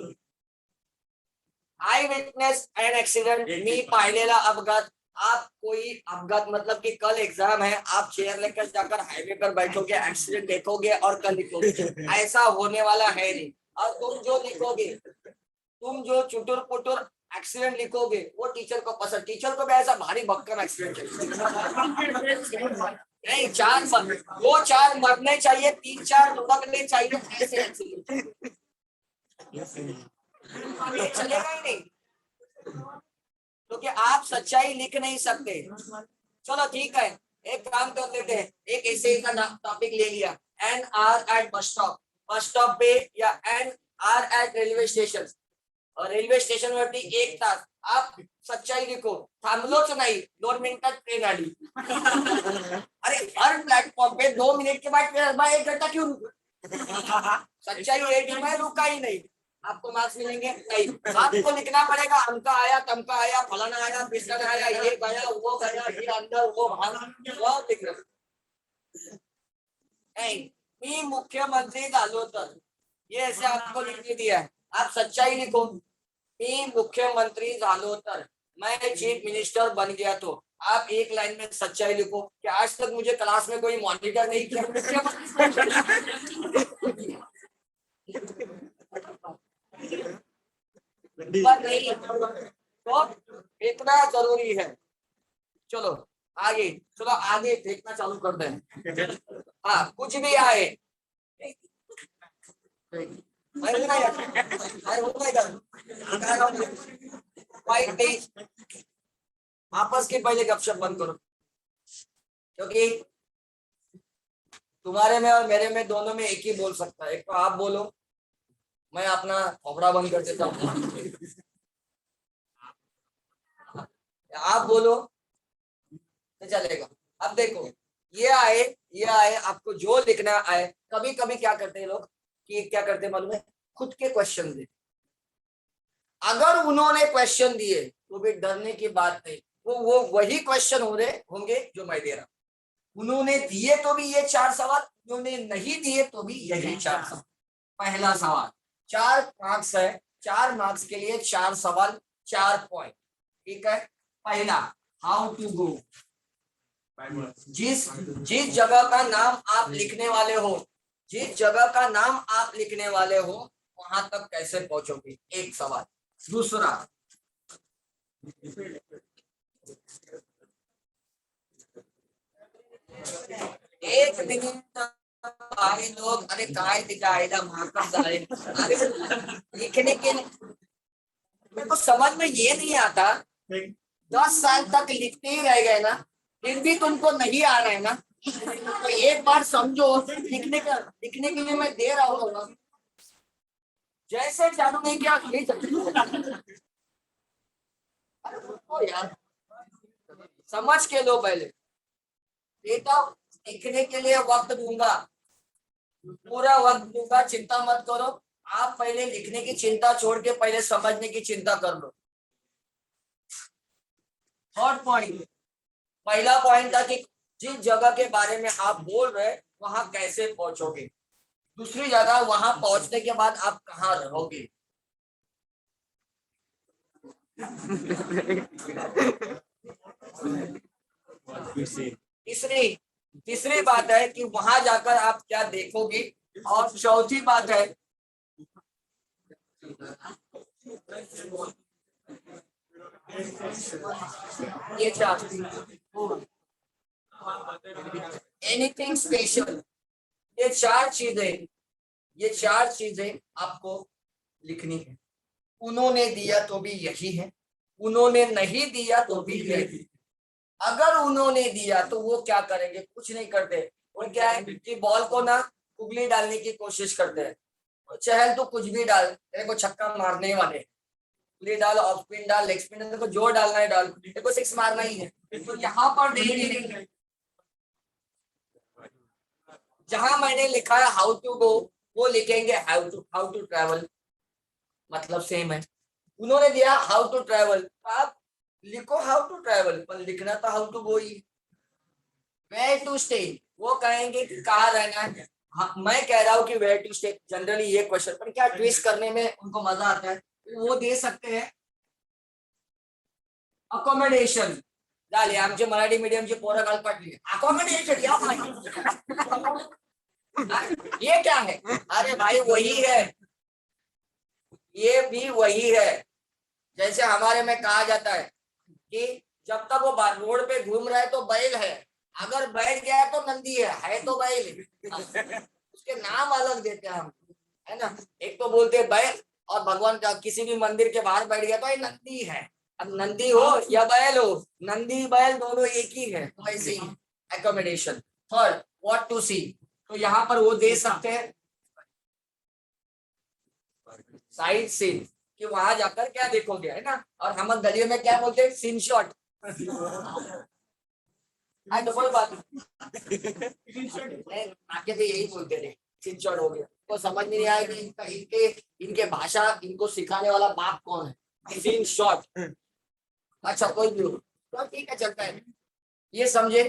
Speaker 1: आई विटनेस एन एक्सीडेंट, मी पाहिलेला अपघात। आप कोई अपघात मतलब कि कल एग्जाम है, आप चेयर लेकर जाकर हाईवे पर बैठोगे, एक्सीडेंट देखोगे और कल लिखोगे, ऐसा होने वाला है नहीं। और तुम जो लिखोगे, तुम जो चुटुर पुटुर एक्सीडेंट लिखोगे, वो टीचर को पसंद, टीचर को भी ऐसा भारी भक्कम एक्सीडेंट नहीं, दो चार मरने चाहिए, 3-4 लुढ़कने चाहिए, ऐसे एक्सीडेंट ये चलेगा ही नहीं, क्योंकि आप सच्चाई लिख नहीं सकते। चलो ठीक है, एक काम कर लेते हैं, एक ऐसे का टॉपिक ले लिया, an hour at bus stop, bus stop पे, या an hour at railway station, और रेल्वे स्टेशन वरती 1 तास, आप सच्चाई लिखो, थांबलोच नाही, 2 मिनिटात ट्रेन आली। अरे हर प्लेटफॉर्म पे 2 मिनट के बाद ट्रेन, 1 घंटा क्यों रुका? सच्चाई रेडी में रुका ही नहीं, आपको मार्क्स मिलेंगे नहीं, आपको लिखना पड़ेगा, अमका आया, तमका आया, फलाना आया, पिस्टन आया, ये गया, वो गया, फिर अंदर वो बाहर, वो लिख रहा नहीं। मी मुख्यमंत्री झालो तर, ये ऐसे आपको लिखने दिया है, आप सच्चाई लिखो। मी मुख्यमंत्री झालो तर, मैं चीफ मिनिस्टर बन गया तो, आप एक लाइन में सच्चाई लिखो कि आज तक मुझे क्लास में कोई मॉनिटर नहीं किया। नहीं, तो इतना जरूरी है। चलो आगे, चलो आगे देखना चालू कर दें। हाँ, कुछ भी आए, आपस के पहले गपशप बंद करो, क्योंकि तुम्हारे में और मेरे में दोनों में एक ही बोल सकता है। एक तो आप बोलो, मैं अपना खोपड़ा बंद कर देता हूँ, आप बोलो तो चलेगा। अब देखो, ये आए, आपको जो लिखना आए। कभी कभी क्या करते हैं लोग कि क्या करते हैं मालूम है, खुद के क्वेश्चन दे, अगर उन्होंने क्वेश्चन दिए तो भी डरने की बात नहीं, वो वही क्वेश्चन होंगे जो मैं दे रहा हूं। उन्होंने दिए तो भी ये 4 सवाल, उन्होंने नहीं दिए तो भी यही 4 सवाल। पहला सवाल 4 मार्क्स है, 4 मार्क्स के लिए 4 सवाल, 4 पॉइंट, ठीक है। पहला, हाउ टू गो, जिस जगह का नाम आप लिखने वाले हो, जिस जगह का नाम आप लिखने वाले हो वहां तक कैसे पहुंचोगे, एक सवाल। दूसरा, एक मिनट आए लोग, अरे काय दिखाएगा लिखने के मेरे को समझ में ये नहीं आता, 10 साल तक लिखते ही रह गए ना, फिर भी तुमको नहीं आ रहा है ना, तो एक बार समझो, लिखने के लिए मैं दे रहा हूँ ना, जैसे चालू नहीं किया यार, समझ के लो पहले। बेटा लिखने के लिए वक्त दूंगा, पूरा वक्त दूंगा, चिंता मत करो। आप पहले लिखने की चिंता छोड़ के पहले समझने की चिंता कर लो। थर्ड पॉइंट, पहला पॉइंट था कि जिस जगह के बारे में आप बोल रहे वहां कैसे पहुंचोगे, दूसरी जगह वहां पहुंचने के बाद आप कहाँ रहोगे। तीसरी बात है कि वहां जाकर आप क्या देखोगे, और चौथी बात है ये एनीथिंग स्पेशल, ये 4 चीजें आपको लिखनी है। उन्होंने दिया तो भी यही है, उन्होंने नहीं दिया तो भी यही। अगर उन्होंने दिया तो वो क्या करेंगे, कुछ नहीं करते। वो क्या है कि बॉल को ना उंगली डालने की कोशिश करते हैं, चहल तो कुछ भी डाल, तेरे को छक्का मारने वाले, उंगली डाल, ऑफ स्पिन डाल, लेग स्पिन, तेरे को जो डालना है डाल, तेरे को 6 मारना ही है। तो यहाँ पर नहीं, जहां मैंने लिखा है हाउ टू गो, वो लिखेंगे हाउ टू ट्रैवल, मतलब सेम है। उन्होंने दिया हाउ टू ट्रैवल, आप लिखो हाउ टू ट्रैवल, पर लिखना तो हाउ टू गो ही। वेयर टू स्टे, वो कहेंगे कि कहाँ रहना है, हाँ, मैं कह रहा हूँ कि वेयर टू स्टे जनरली ये क्वेश्चन पर क्या ट्विस्ट करने में उनको मजा आता है, वो दे सकते हैं अकोमोडेशन. झाले आमचे मराठी मीडियमचे पोरं काल पडली अकोमोडेशन या भाई. ये क्या है? अरे भाई वही है, ये भी वही है. जैसे हमारे में कहा जाता है कि जब तक वो रोड पे घूम रहा है तो बैल है, अगर बैठ गया है तो नंदी है तो बैल. उसके नाम अलग देते हैं हम, है ना. एक तो बोलते हैं बैल, और भगवान का किसी भी मंदिर के बाहर बैठ गया तो ये नंदी है. अब नंदी हो या बैल हो, नंदी बैल दोनों एक ही है. तो ऐसे ही एकोमोडेशन. थर्ड, व्हाट टू सी. तो यहाँ पर वो दे सकते हैं साइड सीन, कि वहां जाकर क्या देखोगे, है ना. और हम गलियों में क्या बोलते हैं, सीन शॉट. हाँ तो कोई बात नहीं, आगे तो यही बोलते थे सीन शॉट हो गया. तो समझ नहीं आया कि इनके इनके भाषा इनको सिखाने वाला बाप कौन है. Scene shot. अच्छा कोई भी हो तो ठीक है, चलता है. ये समझे,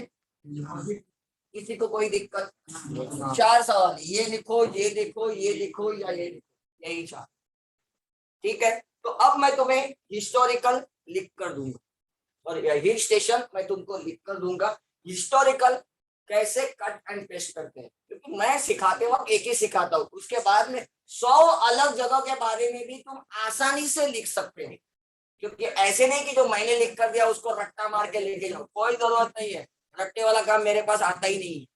Speaker 1: किसी को कोई दिक्कत. 4 सवाल, ये लिखो, ये देखो, ये लिखो, या ये लिखो, यही 4. ठीक है. तो अब मैं तुम्हें हिस्टोरिकल लिख कर दूंगा, और हिल स्टेशन मैं तुमको लिख कर दूंगा. हिस्टोरिकल कैसे कट एंड पेस्ट करते हैं, क्योंकि मैं सिखाते वक्त एक ही सिखाता हूँ, उसके बाद में 100 अलग जगह के बारे में भी तुम आसानी से लिख सकते हैं. क्योंकि ऐसे नहीं कि जो मैंने लिख कर दिया उसको रट्टा मार के लेके जाओ, कोई जरूरत नहीं है. रट्टे वाला काम मेरे पास आता ही नहीं है.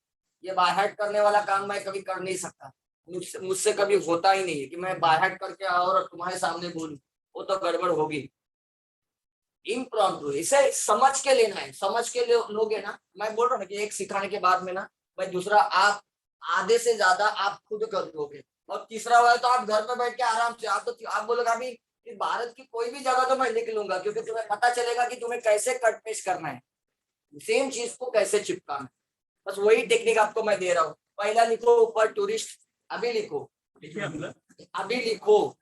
Speaker 1: ये बाहर करने वाला काम मैं कभी कर नहीं सकता. मुझसे कभी होता ही नहीं है कि मैं बाहर करके आओ और तुम्हारे सामने बोलूं, वो तो गड़बड़ होगी. इम्प्रॉम्प्टू, इसे समझ के लेना है, समझ के लोगे ना. मैं बोल रहा हूँ कि एक सिखाने के बाद में ना भाई दूसरा आप आधे से ज्यादा आप खुद कर लोगे, और तीसरा वाला तो आप घर में बैठ के आराम से आप बोलोगे अभी कि भारत की कोई भी जगह तो मैं लिख लूंगा, क्योंकि तुम्हें पता चलेगा कि तुम्हें कैसे कट पेस्ट करना है, सेम चीज को कैसे चिपकाना है. बस वही टेक्निक आपको मैं दे रहा हूँ. पहला लिखो ऊपर टूरिस्ट, अभी लिखो, अभी लिखो.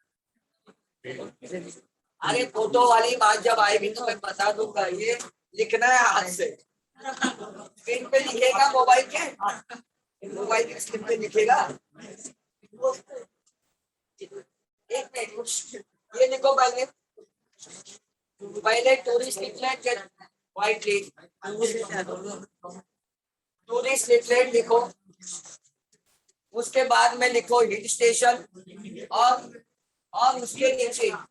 Speaker 1: अरे फोटो वाली बात जब आएगी तो मैं बता दूंगा. ये लिखना है हाथ से, स्क्रीन पे लिखेगा, मोबाइल के स्क्रीन पे लिखेगा. एक मिनट, ये लिखो पहले, टूरिस्ट लिफलेट व्हाइट लिख, टूरिस्ट लिफलेट लिखो. उसके बाद में लिखो हिल स्टेशन, और उसके नीचे आप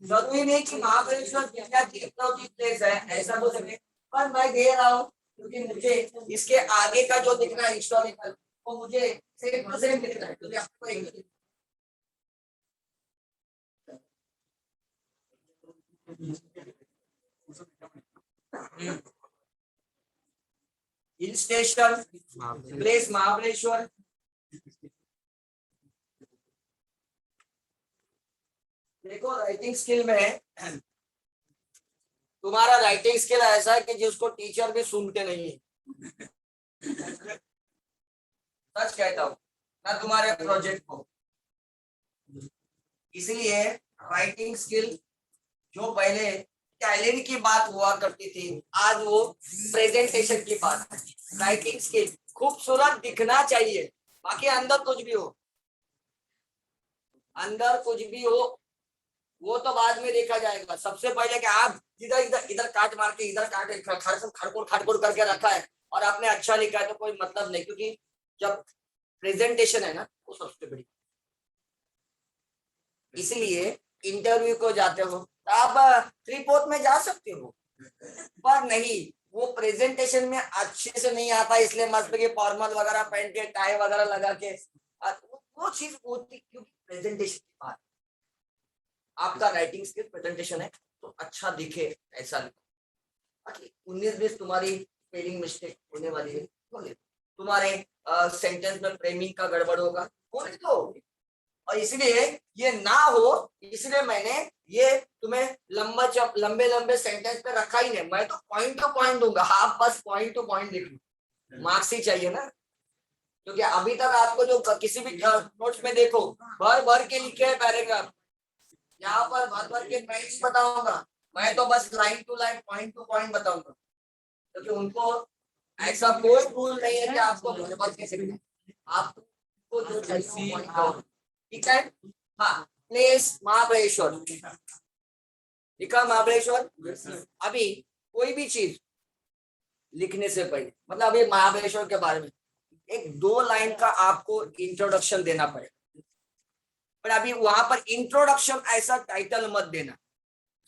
Speaker 1: जरूरी नहीं कि महाबलेश्वर दुनिया की एकलौती प्लेस है, ऐसा तो नहीं. पर मैं दे रहा हूँ क्योंकि मुझे इसके आगे का जो दिखना है हिस्टोरिकल, वो मुझे सेम टू सेम दिखना है, क्योंकि आपको हिल स्टेशन, प्लेस महाबलेश्वर. देखो राइटिंग स्किल में तुम्हारा राइटिंग स्किल ऐसा है कि जिसको टीचर भी सुनते नहीं है. सच कहता हूँ ना, तुम्हारे प्रोजेक्ट को. इसलिए राइटिंग स्किल जो पहले टैलेंट की बात हुआ करती थी, आज वो प्रेजेंटेशन की बात है. राइटिंग स्किल खूबसूरत दिखना चाहिए, बाकी अंदर कुछ भी हो, अंदर कुछ भी हो वो तो बाद में देखा जाएगा. सबसे पहले कि आप इधर इधर इधर काट मार के इधर काट खड़कोड़ खड़कोड़ करके रखा है और आपने अच्छा लिखा है तो कोई मतलब नहीं, क्योंकि जब प्रेजेंटेशन है ना वो सबसे बड़ी. इसलिए इंटरव्यू को जाते हो तो आप 3/4 में जा सकते हो, पर नहीं, वो प्रेजेंटेशन में अच्छे से नहीं आता, इसलिए मस्त के फॉर्मल वगैरह पहन के टाई वगैरह लगा के वो चीज होती, क्योंकि प्रेजेंटेशन की बात. आपका राइटिंग स्किल प्रेजेंटेशन है तो अच्छा दिखे ऐसा लिखो. 19-20 तुम्हारी स्पेलिंग मिस्टेक होने वाली है, तुम्हारे सेंटेंस में फ्रेमिंग का गड़बड़ होगा, होने दो। और इसलिए ये ना हो, इसलिए मैंने ये तुम्हें लंबे लंबे सेंटेंस पे रखा ही नहीं। मैं तो पॉइंट टू पॉइंट दूंगा, आप बस पॉइंट टू पॉइंट लिख लो, मार्क्स ही चाहिए ना। क्योंकि अभी तक आपको जो किसी भी नोट्स में देखो भर भर के लिखे हैं पैराग्राफ, यहाँ पर भर भर के मैं नहीं बताऊंगा, मैं तो बस line to line point to point बताऊंगा। क्योंकि उनको ऐसा कोई रूल नहीं है कि आपको भर भर के सीखना, आपको जो चाहिए वो पॉइंट। ठीक है, हाँ प्लेस महाबलेश्वर, लिखा महाबलेश्वर। अभी कोई भी चीज लिखने से पहले, मतलब अभी महाबलेश्वर के बारे में एक 2 लाइन का आपको इंट्रोडक्शन देना पड़ेगा, पर अभी वहां पर इंट्रोडक्शन ऐसा टाइटल मत देना,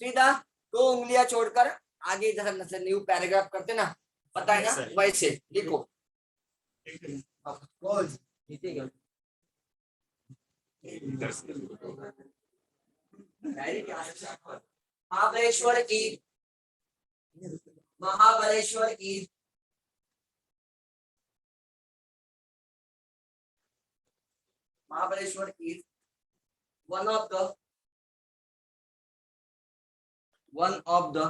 Speaker 1: सीधा 2 उंगलियां छोड़कर आगे जैसे न्यू पैराग्राफ करते ना, पता है ना, वैसे लिखो। महाबलेश्वर की, महाबलेश्वर की, Mahabaleshwar is one of the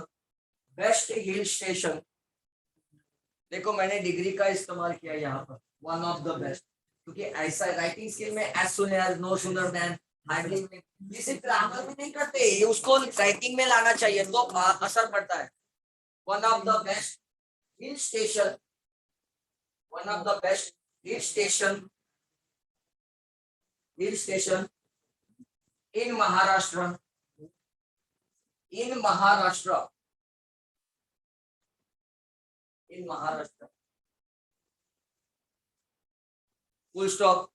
Speaker 1: best hill station। देखो मैंने डिग्री का इस्तेमाल किया यहाँ पर, वन ऑफ द बेस्ट, क्योंकि ऐसा राइटिंग स्किल में as soon as, no sooner than, hardly में, जिसे ग्रामर में नहीं करते उसको राइटिंग में लाना चाहिए तो असर पड़ता है। One of the best hill station, one of the best hill station, hill station in Maharashtra, in Maharashtra, in Maharashtra, full stop.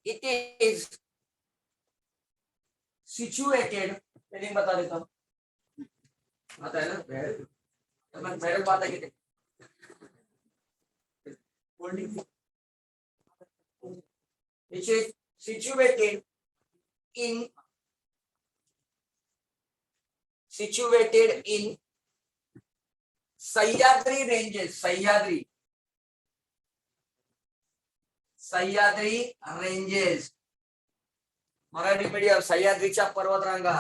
Speaker 1: It is situated, spelling बता देता हूँ, आता है ना, मैं मेरे बात है कि which is situated in Sahyadri ranges, Sahyadri, Sahyadri ranges, Marathi medium सह्याद्रीच्या पर्वतरांगा,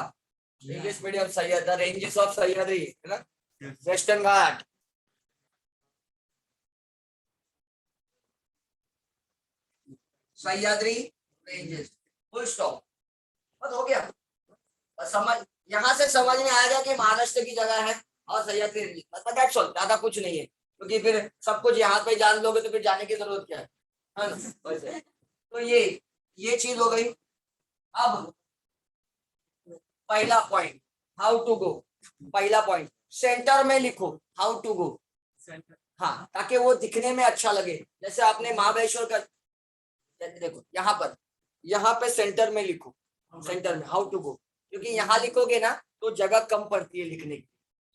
Speaker 1: English medium Sahyadri, ranges of Sahyadri है ना, western Ghat. Sahyadri ranges, full stop, बस हो गया। समझ, यहाँ से समझ में आएगा कि महाराष्ट्र की जगह है और सह्याद्री रेंजेस, दैट्स ऑल, ज्यादा कुछ नहीं है, क्योंकि फिर सब कुछ यहाँ पे जान लोगे तो फिर जाने की जरूरत क्या है ना। तो ये चीज हो गई। अब पहला पॉइंट, हाउ टू गो, पहला पॉइंट सेंटर में लिखो, हाउ टू गो, हाँ, ताकि वो दिखने में अच्छा लगे। जैसे आपने महाबलेश्वर का देखो, यहाँ पे सेंटर में लिखो, सेंटर में हाउ टू गो, क्योंकि यहाँ लिखोगे ना तो जगह कम पड़ती है लिखने की,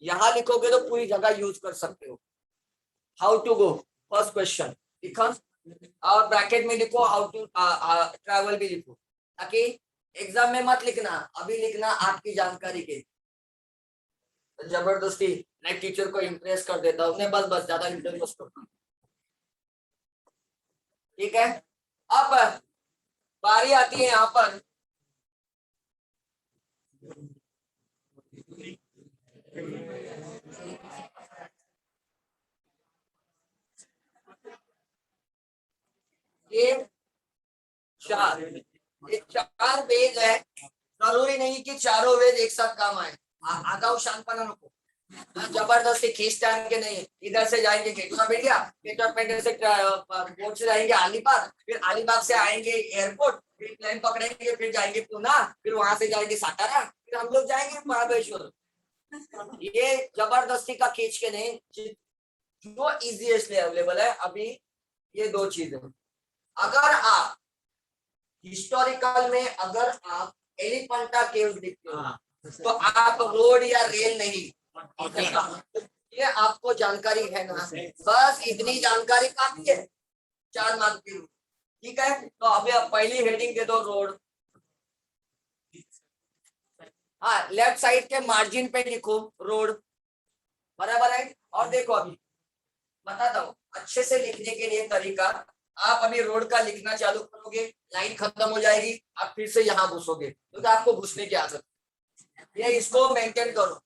Speaker 1: यहाँ लिखोगे तो पूरी जगह यूज कर सकते हो। How to go first question लिखा, और ब्रैकेट में लिखो हाउ टू ट्रैवल भी लिखो, ताकि एग्जाम में मत लिखना, अभी लिखना आपकी जानकारी के। तो जबरदस्ती मैं टीचर को इम्प्रेस कर देता हूँ, बस ज्यादा इंटरेस्ट करता हूँ। ठीक है, अब बारी आती है यहाँ पर ये चार वेज है, जरूरी नहीं कि चारों वेज एक साथ काम आए। आगाऊ शांतपना नको, जबरदस्ती खींच टान के नहीं। इधर से जाएंगे gate of India, gate of India से बोट से जाएंगे अलीबाग, फिर अलीबाग से आएंगे एयरपोर्ट, फिर प्लेन पकड़ेंगे, फिर जाएंगे पूना, फिर वहां से जाएंगे सातारा, फिर हम लोग जाएंगे महाबलेश्वर। ये जबरदस्ती का खींच के नहीं, जो इजीएस्टली अवेलेबल है अभी ये 2 चीजें। अगर आप हिस्टोरिकल में अगर आप एलिफेंटा केव्स देखते हो तो आप रोड या रेल नहीं, ये आपको जानकारी है ना, बस इतनी जानकारी काफी है 4 मार्क की। ठीक है, तो अभी आप पहली हेडिंग दे दो रोड, हाँ लेफ्ट साइड के मार्जिन पे लिखो रोड, बराबर है। और देखो अभी बताता हूँ अच्छे से लिखने के लिए तरीका। आप अभी रोड का लिखना चालू करोगे, लाइन खत्म हो जाएगी, आप फिर से यहाँ घुसोगे क्योंकि आपको घुसने की आदत है। ये इसको मेंटेन करो,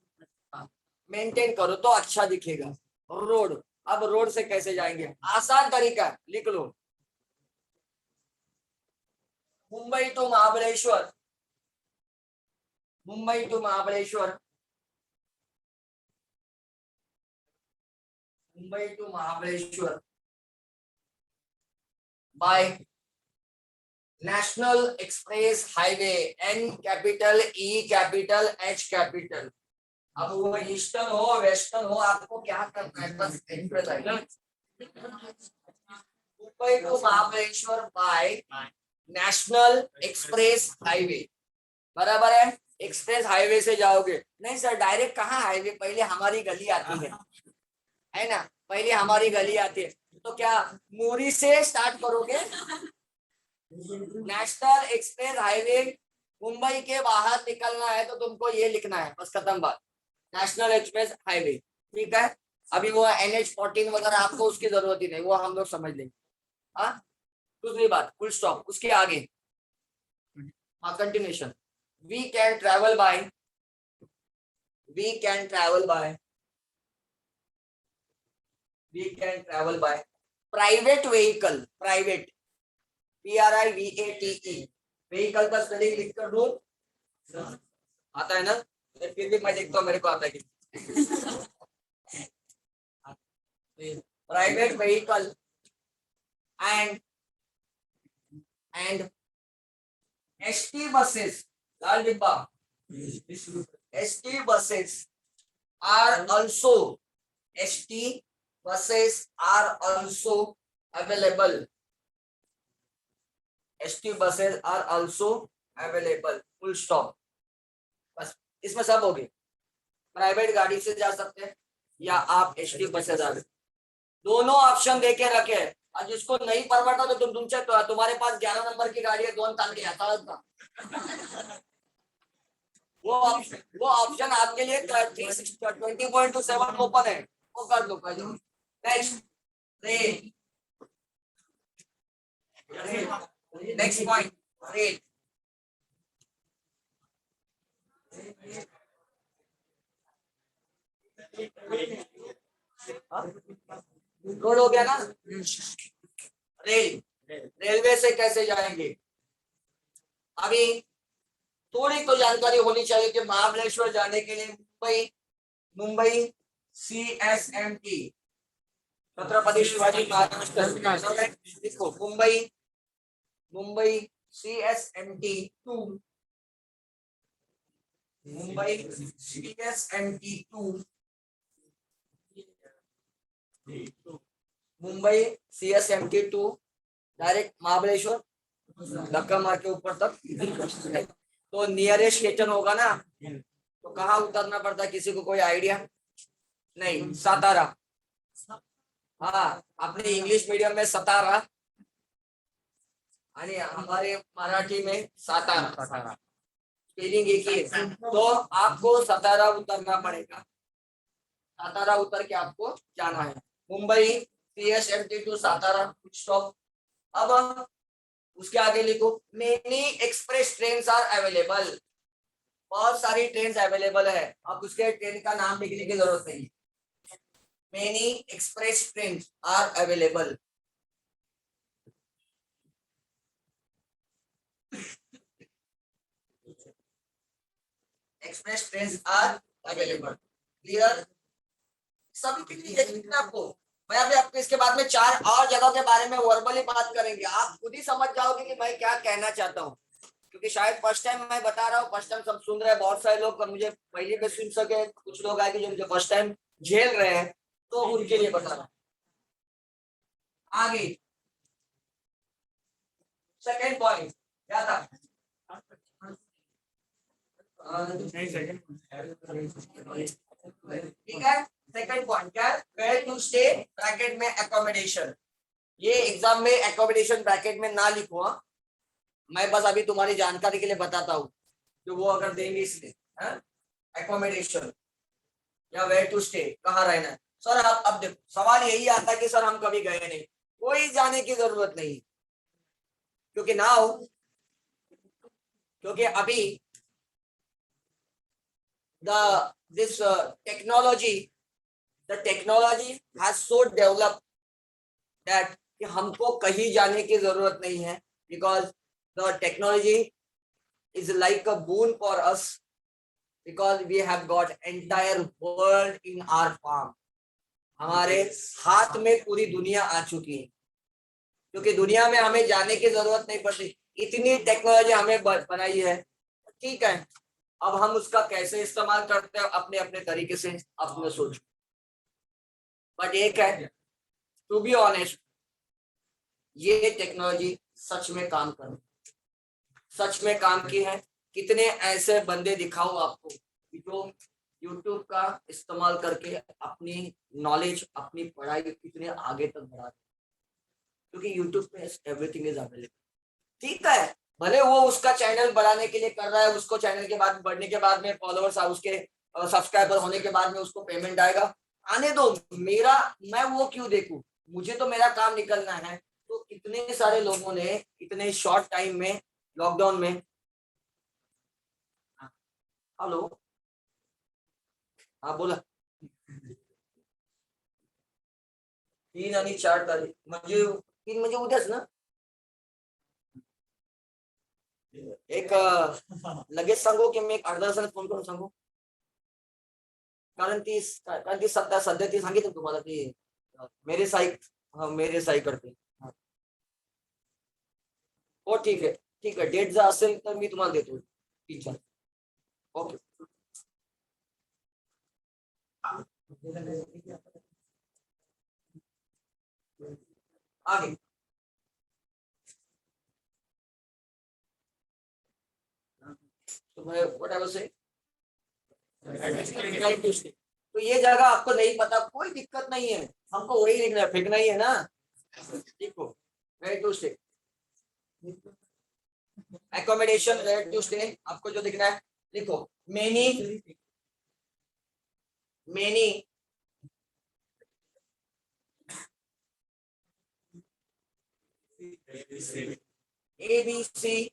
Speaker 1: मेंटेन करो तो अच्छा दिखेगा। रोड, अब रोड से कैसे जाएंगे, आसान तरीका है, लिख लो। Mumbai to Mahabaleshwar, Mumbai to Mahabaleshwar, Mumbai to Mahabaleshwar by national express highway, N capital E capital H capital. अब वो ईस्टर्न हो वेस्टर्न हो, आपको क्या करना है बस एंटर करना। Mumbai to Mahabaleshwar by national express highway, बराबर है। एक्सप्रेस हाईवे से जाओगे, नहीं सर डायरेक्ट कहाँ हाईवे, पहले हमारी गली आती है ना, पहले हमारी गली आती है। तो क्या मूरी से स्टार्ट करोगे, नेशनल एक्सप्रेस हाईवे, मुंबई के बाहर निकलना है तो तुमको ये लिखना है, बस खत्म बात, नेशनल एक्सप्रेस हाईवे। ठीक है, अभी वो NH14 वगैरह आपको उसकी जरूरत ही नहीं, वो हम लोग समझ लेंगे। हाँ, दूसरी बात फुल स्टॉप, उसके आगे हाँ continuation. We can travel by, we can travel by, we can travel by private vehicle, private PRIVATE, vehicle का स्पेलिंग लिख कर दो, आता है ना, फिर भी मैं देखता हूँ मेरे को आता है कि private vehicle and ST buses, लाल डिब्बा, ST buses are also, ST buses are also available, ST buses are also available, full stop। बस इसमें सब हो गए, प्राइवेट गाड़ी से जा सकते हैं या आप ST बसेस आ, दोनों ऑप्शन देके रखे हैं। और जिसको नहीं परवड़ता तो तुमसे तो तुम्हारे पास 11 नंबर की गाड़ी है, 2 ताल के आता था वो ऑप्शन आपके लिए 20.27 ओपन है, वो कर दो। Next next point, rate. Road हो गया ना, रेल, रेलवे से कैसे जाएंगे, अभी थोड़ी तो जानकारी होनी चाहिए कि महाबलेश्वर जाने के लिए मुंबई, मुंबई CSMT, छत्रपति शिवाजी महाराज, देखो Mumbai, Mumbai CSMT to, Mumbai CSMT to, Mumbai CSMT to direct Mahabaleshwar, धक्का मार के ऊपर तक। तो नियरेस्ट स्टेशन होगा ना, तो कहाँ उतरना पड़ता है, किसी को कोई आइडिया नहीं, सातारा। हाँ, अपने इंग्लिश मीडियम में सतारा आणि हमारे मराठी में सातारा, स्पेलिंग एक ही है। तो आपको सतारा उतरना पड़ेगा, सातारा उतर के आपको जाना है, Mumbai CSMT to Satara stop. अब उसके आगे लिखो many express train are available, बहुत सारी ट्रेन अवेलेबल है। अब उसके ट्रेन का नाम लिखने की जरूरत नहीं, many express train are available. Express train are available, clear सभी के लिए लिखना आपको। मैं अभी आपको इसके बाद में 4 और जगह के बारे में वर्बली बात करेंगे, आप खुद ही समझ जाओगे कि मैं क्या कहना चाहता हूँ, क्योंकि शायद फर्स्ट टाइम मैं बता रहा हूँ, फर्स्ट टाइम सब सुन रहे हैं, बहुत सारे लोग मुझे पहले भी सुन सके, कुछ लोग आए जो मुझे फर्स्ट टाइम झेल रहे हैं, तो उनके लिए बता रहा हूँ। आगे सेकेंड पॉइंट क्या था, ठीक है, सेकंड पॉइंट क्या, वेयर टू स्टे ब्रैकेट में एकोमोडेशन। ये एग्जाम में एकोमोडेशन ब्रैकेट में ना लिखो, मैं बस अभी तुम्हारी जानकारी के लिए बताता हूँ, जो वो अगर देंगे इसलिए एकोमोडेशन। या वेयर टू स्टे, कहाँ रहना है। सर आप अब देखो सवाल यही आता है कि सर हम कभी गए नहीं, कोई जाने की जरूरत नहीं, क्योंकि नाउ, क्योंकि अभी the this technology, the technology has so developed that कि हमको कहीं जाने की जरूरत नहीं है, because the technology is like a boon for us, because we have got entire world in our palm. हमारे हाथ में पूरी दुनिया आ चुकी है, क्योंकि दुनिया में हमें जाने की जरूरत नहीं पड़ती, इतनी टेक्नोलॉजी हमें बनाई है। ठीक है, अब हम उसका कैसे इस्तेमाल करते हैं अपने अपने तरीके से, अपने सोच। बट एक है, टू बी ऑनेस्ट, ये टेक्नोलॉजी सच में काम कर, सच में काम की है। कितने ऐसे बंदे दिखाओ आपको जो यूट्यूब का इस्तेमाल करके अपनी नॉलेज, अपनी पढ़ाई कितने आगे तक बढ़ा, क्योंकि यूट्यूब पे एवरीथिंग इज अवेलेबल। ठीक है, भले वो उसका चैनल बढ़ाने के लिए कर रहा है, उसको चैनल के बाद बढ़ने के बाद में फॉलोअर्स, उसके सब्सक्राइबर होने के बाद में उसको पेमेंट आएगा, आने दो, मेरा, मैं वो क्यों देखूं, मुझे तो मेरा काम निकलना है। तो इतने सारे लोगों ने इतने शॉर्ट टाइम में, लॉकडाउन में, हेलो, हाँ बोला, 3 आणि 4 तारीख म्हणजे 3 म्हणजे उद्याच ना, एक लगेच सांगू की मी एक अर्धा तासाने फोन करून सांगू, कारण ती सध्या ती सांगितलं तुम्हाला ती मेरे साई, मेरे साई करते। हो ठीक आहे, ठीक आहे, डेट जर असेल तर मी तुम्हाला देतो 3-4। ओके, आगे तो मैं व्हाट आई वाज सेइंग, तो ये जगह आपको नहीं पता, कोई दिक्कत नहीं है, हमको वही लिखना है, फेंकना ही है ना। देखो where to stay, accommodation where to stay, आपको जो लिखना है लिखो, many many ABC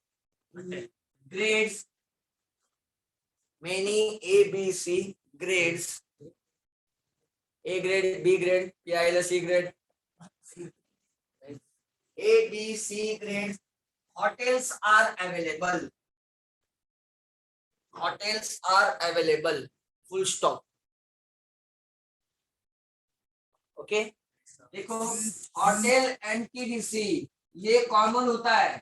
Speaker 1: grades, many ABC grades, A grade, B grade, C grade, ABC grades, hotels are available, hotels are available, full stop। Okay, देखो hotel MTDC, ये common होता है,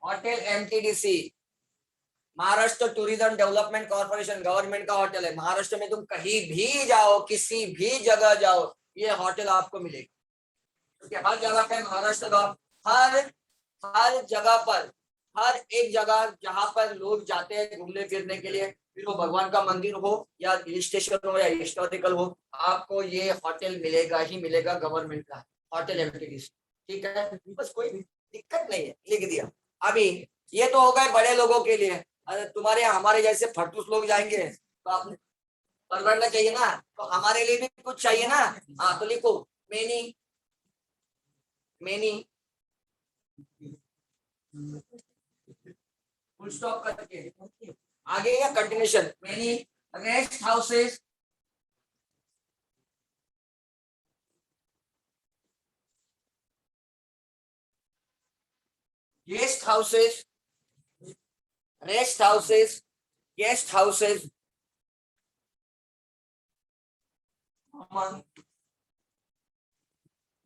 Speaker 1: hotel MTDC Maharashtra tourism development corporation, government का hotel है। महाराष्ट्र में तुम कहीं भी जाओ, किसी भी जगह जाओ, ये होटल आपको मिलेगा, क्योंकि हर जगह पे महाराष्ट्र का, हर जगह पर, हर एक जगह जहां पर लोग जाते हैं घूमने फिरने के लिए, फिर वो भगवान का मंदिर हो या हिल स्टेशन हो या हिस्टोरिकल हो, आपको ये होटल मिलेगा ही मिलेगा, गवर्नमेंट का होटल MTDC। ठीक है, बस कोई दिक्कत नहीं है, लिख दिया। अभी ये तो हो गए बड़े लोगों के लिए, अरे तुम्हारे हमारे जैसे फटूस लोग जाएंगे तो आपने परवड़ना चाहिए ना, तो हमारे लिए भी कुछ चाहिए ना। हाँ तो लिखो मेनी, मेनी फुल स्टॉप करके आगे या continuation, many rest houses, guest houses, rest houses, guest houses,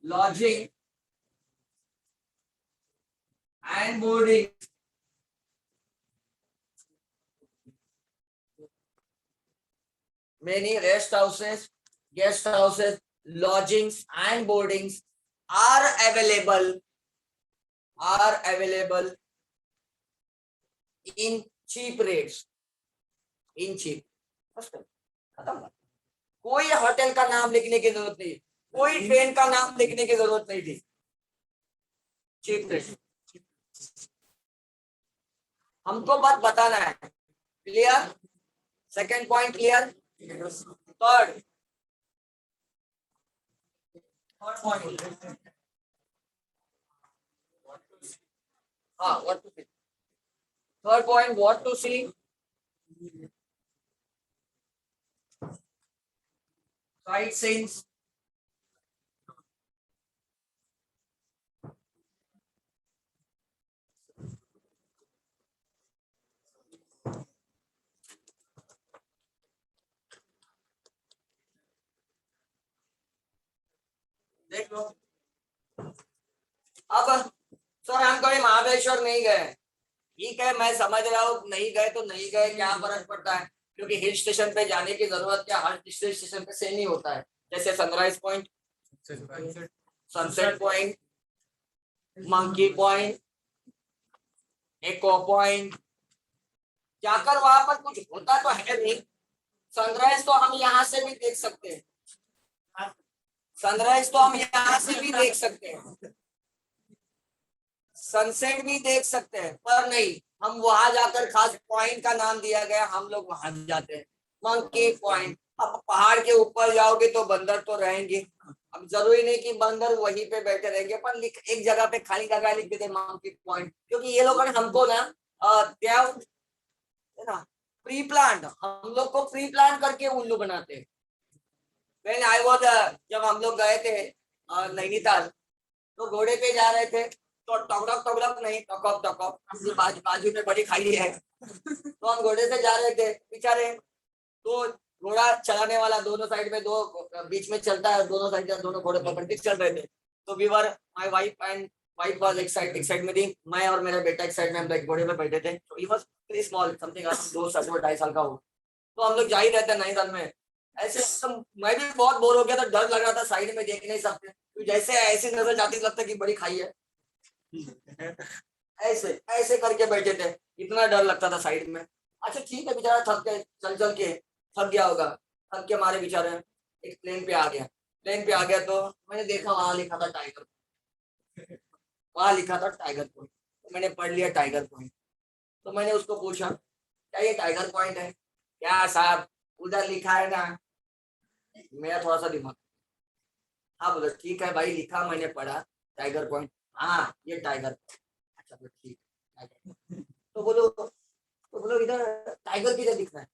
Speaker 1: lodging and boarding, many rest houses, guest houses, lodgings and boardings are available in cheap rates, in cheap, खत्म। कोई hotel का नाम लिखने की जरूरत नहीं, कोई ट्रेन का नाम लिखने की जरूरत नहीं थी, चीप रेट। हमको बात बताना है, clear, second point clear. Third, point, हाँ what to see, third point what to see, sight scenes, देख लो। अब सर हम कभी महाबलेश्वर नहीं गए, ठीक है मैं समझ रहा हूँ, नहीं गए तो नहीं गए, क्या फर्क पड़ता है, क्योंकि हिल स्टेशन पे जाने की जरूरत क्या, हर हिल स्टेशन पे सेम ही होता है, जैसे sunrise point, sunset point, monkey point, echo point, जाकर वहां पर कुछ होता तो है नहीं। सनराइज तो हम यहाँ से भी देख सकते हैं, सनराइज तो हम यहाँ से भी देख सकते हैं, सनसेट भी देख सकते हैं, पर नहीं, हम वहां जाकर, खास पॉइंट का नाम दिया गया, हम लोग वहां जाते हैं, मंकी पॉइंट। अब पहाड़ के ऊपर जाओगे तो बंदर तो रहेंगे, अब जरूरी नहीं कि बंदर वहीं पे बैठे रहेंगे, पर लिख एक जगह पे खाली जगह लिख देते मंकी पॉइंट, क्योंकि ये लोगों ने हमको ना क्या है ना, प्री प्लान, हम लोग को प्री प्लान करके उल्लू बनाते हैं। व्हेन आई वाज, जब हम लोग गए थे नैनीताल, तो घोड़े पे जा रहे थे, तो टकड़क टकड़क नहीं, टकअप टकअप, बाजू में बड़ी खाई है, तो हम घोड़े से जा रहे थे, बेचारे तो घोड़ा चलाने वाला दोनों साइड में, दो बीच में चलता है, दोनों साइड दोनों घोड़े पकड़ के चल रहे थे, तो we were, my wife and wife was एक साइड में थी, मैं और मेरा बेटा एक साइड में, हम लोग घोड़े में बैठे थे, तो he was very small, something 2 साल 2.5 साल का हो, तो हम लोग जा ही रहते हैं नैनीताल में, ऐसे तो मैं भी बहुत बोर हो गया था, डर लग रहा था, साइड में देख नहीं सकते, तो जैसे ऐसी नजर जाती लगता कि बड़ी खाई है, ऐसे ऐसे करके बैठे थे, इतना डर लगता था साइड में। अच्छा ठीक है, बेचारा थक के चल चल के थक गया होगा, थक के मारे बेचारे एक प्लेन पे आ गया, प्लेन पे आ गया तो मैंने देखा वहां लिखा था टाइगर, वहां लिखा था टाइगर पॉइंट, तो मैंने पढ़ लिया टाइगर पॉइंट, तो मैंने उसको पूछा क्या ये टाइगर पॉइंट है, क्या साहब उधर लिखा है ना, मेरा थोड़ा सा दिमाग, हाँ बोलो ठीक है भाई, लिखा मैंने पढ़ा टाइगर पॉइंट, हाँ ये टाइगर, अच्छा तो ठीक है, टाइगर, तो बोलो इधर टाइगर किधर दिख रहा है,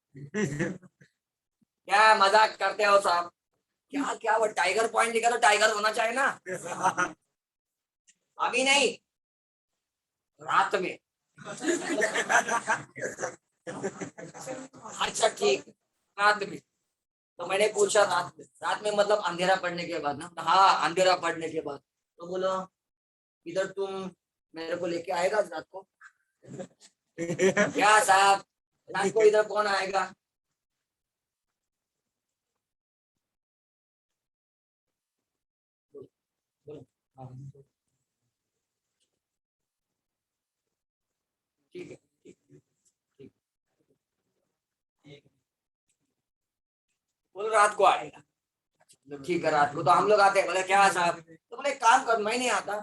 Speaker 1: क्या मजाक करते हो साहब, क्या क्या वो टाइगर पॉइंट लिखा तो टाइगर होना चाहिए ना, अभी नहीं, रात में, अच्छा ठीक, रात में, तो मैंने पूछा रात में मतलब अंधेरा पड़ने के बाद ना, हाँ अंधेरा पड़ने के बाद, तो बोलो इधर तुम मेरे को लेके आएगा रात को, क्या साहब रात को इधर कौन आएगा, बोलो, हाँ, ठीक है ठीक ठीक, बोलो रात को आएगा, तो ठीक है रात को तो हम लोग आते हैं, बोले क्या साहब, तो बोले काम कर, मैं नहीं आता,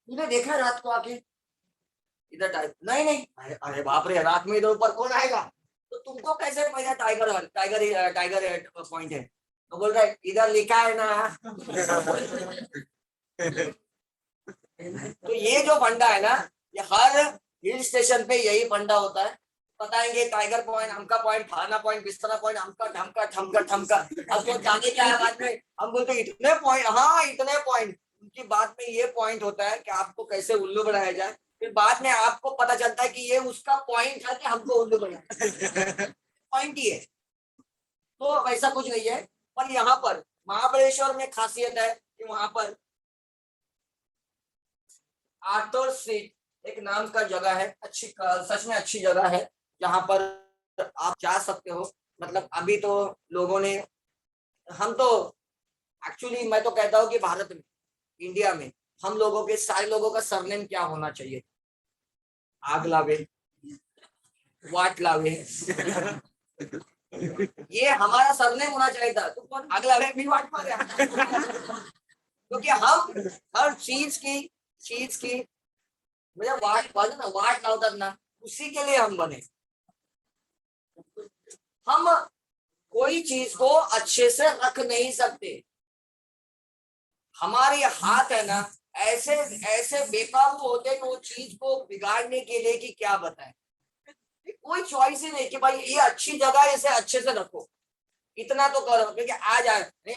Speaker 1: तूने देखा है रात को आके इधर टाइगर, नहीं नहीं, अरे अरे बाप रे, रात में इधर ऊपर कौन आएगा, तो तुमको कैसे पता टाइगर टाइगर टाइगर पॉइंट है, तो बोल रहा है इधर लिखा है ना, तो ये जो फंडा है ना, ये हर हिल स्टेशन पे यही फंडा होता है, बताएंगे टाइगर पॉइंट, हमका पॉइंट, फलाना पॉइंट, बिस्तरा पॉइंट, हमका ढमका ठमका ठमका, अब तो जाने क्या है बाद में, हम बोलते इतने पॉइंट, हाँ इतने पॉइंट, उनकी बात में ये पॉइंट होता है कि आपको कैसे उल्लू बनाया जाए, फिर बाद में आपको पता चलता है कि ये उसका पॉइंट है कि हमको उल्लू बनाया, पॉइंट ही है, तो वैसा कुछ नहीं है, पर यहाँ पर महाबलेश्वर में खासियत है कि वहां पर आर्थर सीट एक नाम का जगह है, अच्छी सच में अच्छी जगह है, जहां पर आप जा सकते हो, मतलब अभी तो लोगों ने, हम तो एक्चुअली मैं तो कहता हूँ कि भारत में, इंडिया में, हम लोगों के सारे लोगों का सरनेम क्या होना चाहिए, आग लावे, वाट लावे, ये हमारा सरनेम होना चाहिए था, तो कौन आग लावे भी वाट मारे, क्योंकि हम हर चीज की मुझे वाट बोलते ना, वाट लावतात ना, उसी के लिए हम बने, हम कोई चीज को अच्छे से रख नहीं सकते, हमारे हाथ है ना, ऐसे ऐसे बेकाबू होते हैं कि वो चीज को बिगाड़ने के लिए कि क्या बताएं। कोई चॉइस ही नहीं कि भाई ये अच्छी जगह है, इसे अच्छे से रखो, इतना तो करो, क्योंकि आज आए नहीं,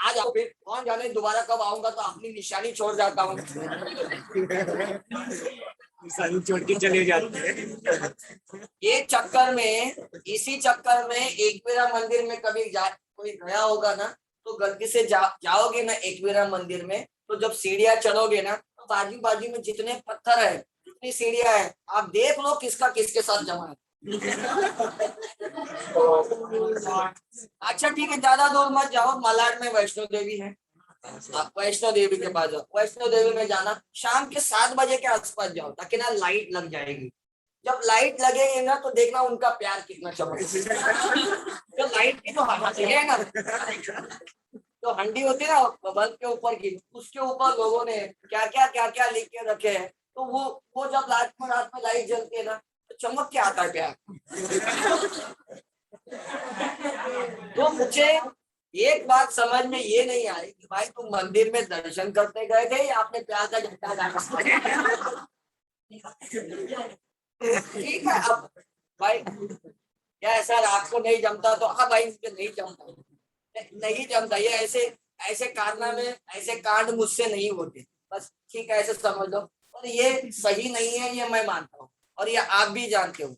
Speaker 1: आज आओ फिर कौन जाने दोबारा कब आऊंगा, तो अपनी निशानी छोड़ जाता हूँ।
Speaker 2: निशानी छोड़ के चले जाते हैं।
Speaker 1: ये चक्कर में, इसी चक्कर में एकवीरा मंदिर में कभी कोई गया होगा ना, तो गलती से जाओगे ना एकवीरा मंदिर में, तो जब सीढ़ियां चढ़ोगे ना, तो बाजू बाजू में जितने पत्थर है, जितनी सीढ़ियां है, आप देख लो किसका किसके साथ जमा है। अच्छा ठीक है, ज्यादा दूर मत जाओ, मलाड में वैष्णो देवी है, आप वैष्णो देवी के पास जाओ। वैष्णो देवी में जाना शाम के 7 बजे के आसपास जाओ, ताकि ना लाइट लग जाएगी। जब लाइट लगेगी ना, तो देखना उनका प्यार कितना चमकेगा। तो लाइट की तो हंडी है ना, तो हंडी होती है ना बल्ब के ऊपर की, उसके ऊपर लोगों ने क्या क्या लिख के रखे हैं, तो वो जब रात में लाइट जलती है ना, तो चमक के आता है प्यार। तो मुझे एक बात समझ में ये नहीं आई कि भाई तुम मंदिर में दर्शन करते गए थे या आपने प्यार का झंडा गाड़ा। ठीक है, अब भाई क्या ऐसा आपको नहीं जमता तो हाँ भाई मुझे नहीं जमता, नहीं जमता, ये ऐसे ऐसे कारनामे, ऐसे कांड मुझसे नहीं होते, बस ठीक है ऐसे समझ लो। और ये सही नहीं है, ये मैं मानता हूँ, और ये आप भी जानते हो,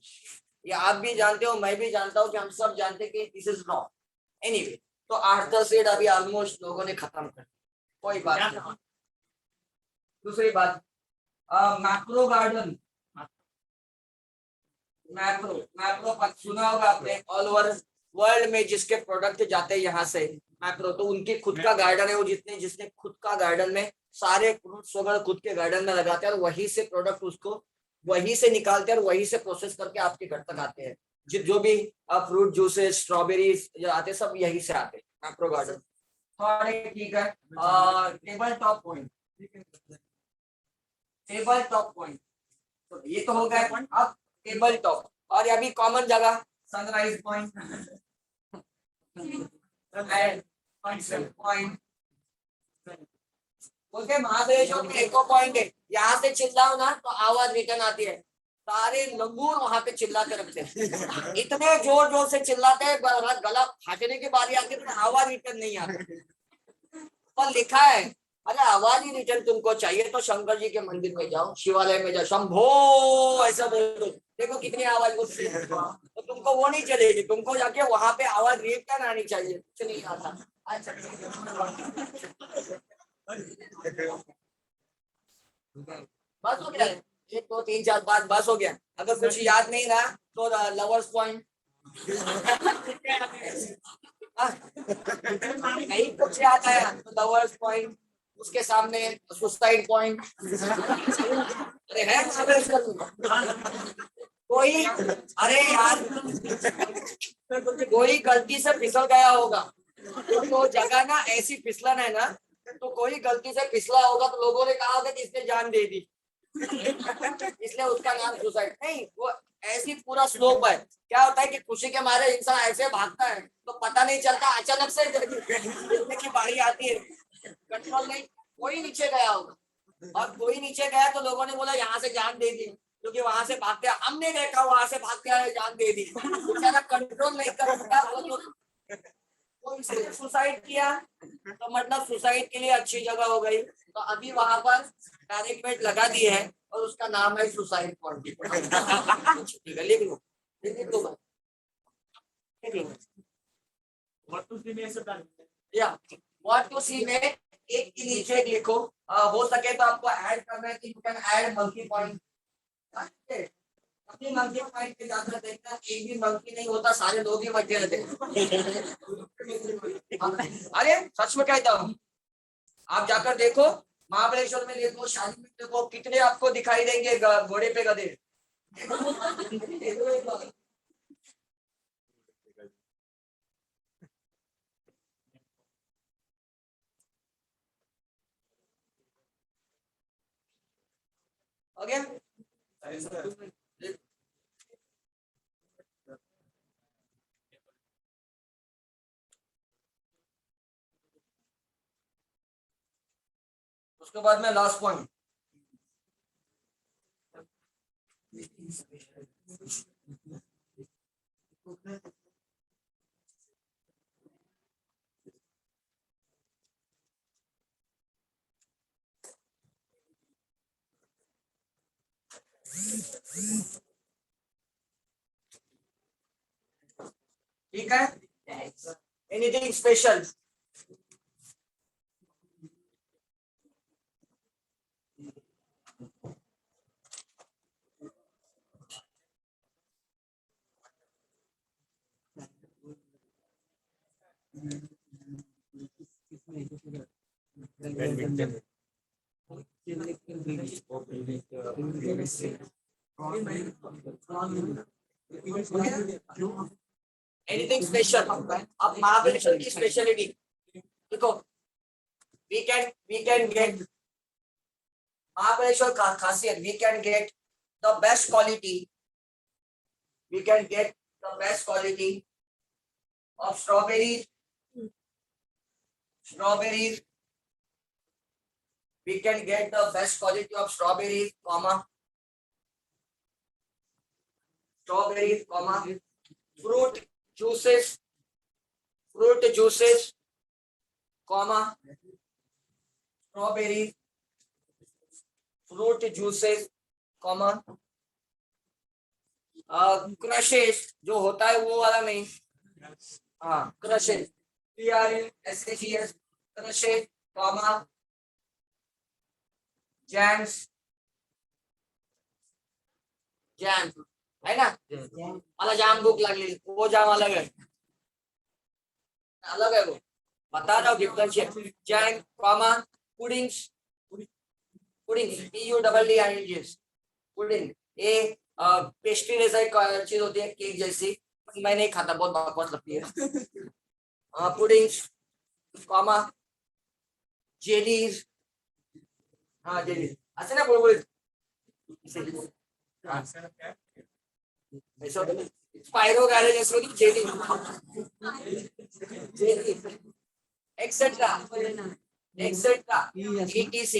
Speaker 1: ये आप भी जानते हो, मैं भी जानता हूँ कि हम सब जानते हैं कि दिस इज रॉन्ग। एनीवे, तो आर्थर सीड अभी ऑलमोस्ट लोगों ने खत्म कर, कोई बात नहीं। दूसरी बात, मैक्रो गार्डन, मैक्रो मैक्रो सुना होगा आपने, ऑल ओवर वर्ल्ड में जिसके प्रोडक्ट जाते हैं यहाँ से मैक्रो, तो उनकी खुद का गार्डन है, वो जिसने खुद का गार्डन में सारे फ्रूट्स वगैरह खुद के गार्डन में लगाते हैं, और वहीं से प्रोडक्ट उसको वहीं से निकालते हैं और वहीं से प्रोसेस करके आपके घर तक आते हैं। जो भी फ्रूट जूसेस, स्ट्रॉबेरीज जो आते हैं, सब यहीं से आते हैं, मैक्रो गार्डन। ठीक है, table top point, table top point, तो ये तो हो गया पॉइंट। अब टेबल टॉप, और अभी कॉमन जगह सनराइज पॉइंट, पॉइंट बोलते महाबलेश्वर में एको पॉइंट है, यहाँ से चिल्लाओ ना तो आवाज रिटर्न आती है, सारे लंगूर वहां पे चिल्लाते रहते हैं, इतने जोर जोर से चिल्लाते हैं, गला फाटने की बारी आती है, तो आवाज रिटर्न नहीं आती। पर लिखा है, अरे आवाज ही रिटर्न तुमको चाहिए तो शंकर जी के मंदिर में जाओ, शिवालय में जाओ, शंभो ऐसा बोलो, देखो कितनी आवाज होती है, तो तुमको वो नहीं चलेगी, तुमको जाके वहां पे आवाज रिटर्न आनी चाहिए, कुछ नहीं आता। अच्छा बस हो गया, 1 2 3 4 5 बस हो गया। अगर कुछ याद नहीं रहा तो लवर्स पॉइंट, नहीं कुछ याद आया तो लवर्स पॉइंट, उसके सामने सुसाइड पॉइंट, अरे है कोई, अरे यार कोई गलती से फिसल गया होगा, तो जगह ना ऐसी फिसलन है ना, तो कोई गलती से फिसला होगा, तो लोगों ने कहा होगा कि इसने जान दे दी, इसलिए उसका नाम सुसाइड नहीं, वो ऐसी पूरा स्लोप है। क्या होता है कि खुशी के मारे इंसान ऐसे भागता है, तो पता नहीं चलता, अचानक से गिरने की बारी आती है, कंट्रोल नहीं, कोई नीचे गया होगा, और कोई नीचे गया तो लोगों ने बोला यहाँ से जान दे दी, क्योंकि वहां से भागते हमने देखा, वहां से भागते आए जान दे दी, बेचारा कंट्रोल नहीं कर सकता, वो सुसाइड किया, तो मतलब सुसाइड के लिए अच्छी जगह हो गई, तो अभी वहां पर बैरिकेड लगा दी है और उसका नाम है सुसाइड पॉइंट। ठीक है, लिख लो, लिख लो या व्हाट टू सी में एक के नीचे एक लिखो, हो सके तो आपको ऐड करना है कि you can add monkey point, अपनी मंकी पॉइंट पे जाकर देखना, एक भी मंकी नहीं होता, सारे लोग ही बचे रहते। अरे सच में कहता हूँ, आप जाकर देखो महाबलेश्वर में, देखो शादी में, देखो कितने आपको दिखाई देंगे घोड़े पे गधे। ओके, उसके बाद में लास्ट पॉइंट, ठीक है। Anything special?
Speaker 2: Badminton
Speaker 1: anything special? अब महाबलेश्वर की स्पेशलिटी देखो, वी कैन गेट महाबलेश्वर का खासियत, we can get the best quality, we can get the best quality of strawberries, we can get the best quality of strawberries, fruit juices, strawberries, fruit juices, crushes जो होता है वो वाला नहीं, हाँ crushes, CRUSHES, crushes, jams, jam है ना, मला जाम भूक लागली, वो जाम अलग है वो, बता रहा हूँ differentiate. Jam, puddings, PUDDINGS, pudding, ये पेस्ट्री जैसा एक चीज होती है, केक जैसी, मैं नहीं खाता, बहुत बकवास लगती है। पुडिंग्स, जेलीज, हाँ जेलीज ऐसे ना बुलबुल, स्पाइरो गैरेज जेली, एक्सेट्रा एक्सेट्रा ETC,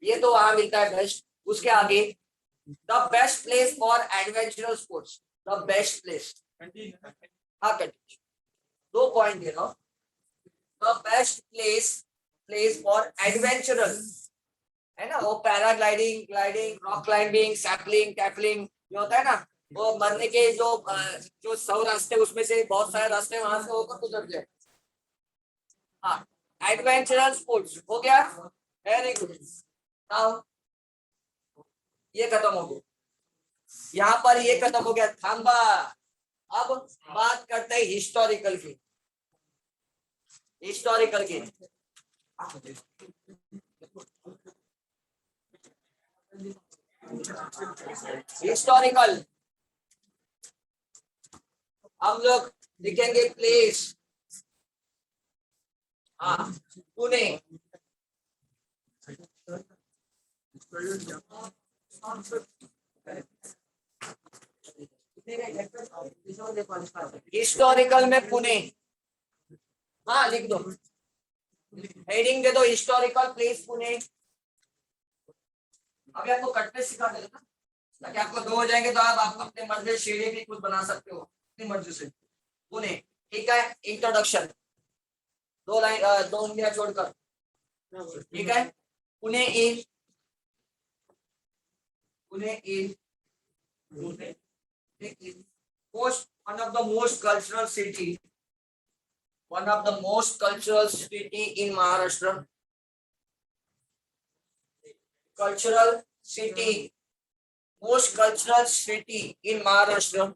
Speaker 1: ये तो वहां मिलता है बेस्ट। उसके आगे the best place for adventurous sports, the best place, हाँ कंटिन्यू, 2 पॉइंट दे रहा हूं, the best place for adventurous है ना, वो पैराग्लाइडिंग, ग्लाइडिंग, रॉक क्लाइंबिंग, सैपलिंग, टैपलिंग जो होता है ना, वो मरने के जो 100 रास्ते, उसमें से बहुत सारे रास्ते वहां से होकर गुजर गए। हाँ एडवेंचरस स्पोर्ट्स हो गया, वेरी गुड। नाउ ये खत्म हो गया, यहाँ पर ये खत्म हो गया, थांबा। अब बात करते हैं हिस्टोरिकल की, हिस्टोरिकल हम लोग लिखेंगे प्लेस, हाँ पुणे, हिस्टोरिकल में पुणे, हाँ लिख दो, हेडिंग दे दो हिस्टोरिकल प्लेस पुणे। अभी आपको कट पे सिखा देगा ना, ताकि आपको 2 हो जाएंगे तो आप अपने मर्जी से शेडें भी कुछ बना सकते हो अपनी मर्जी से। पुणे, ठीक है। इंट्रोडक्शन 2 लाइन, 2 इंडिया छोड़कर, ठीक है। Pune is one of the most cultural city in Maharashtra. Most cultural city in Maharashtra.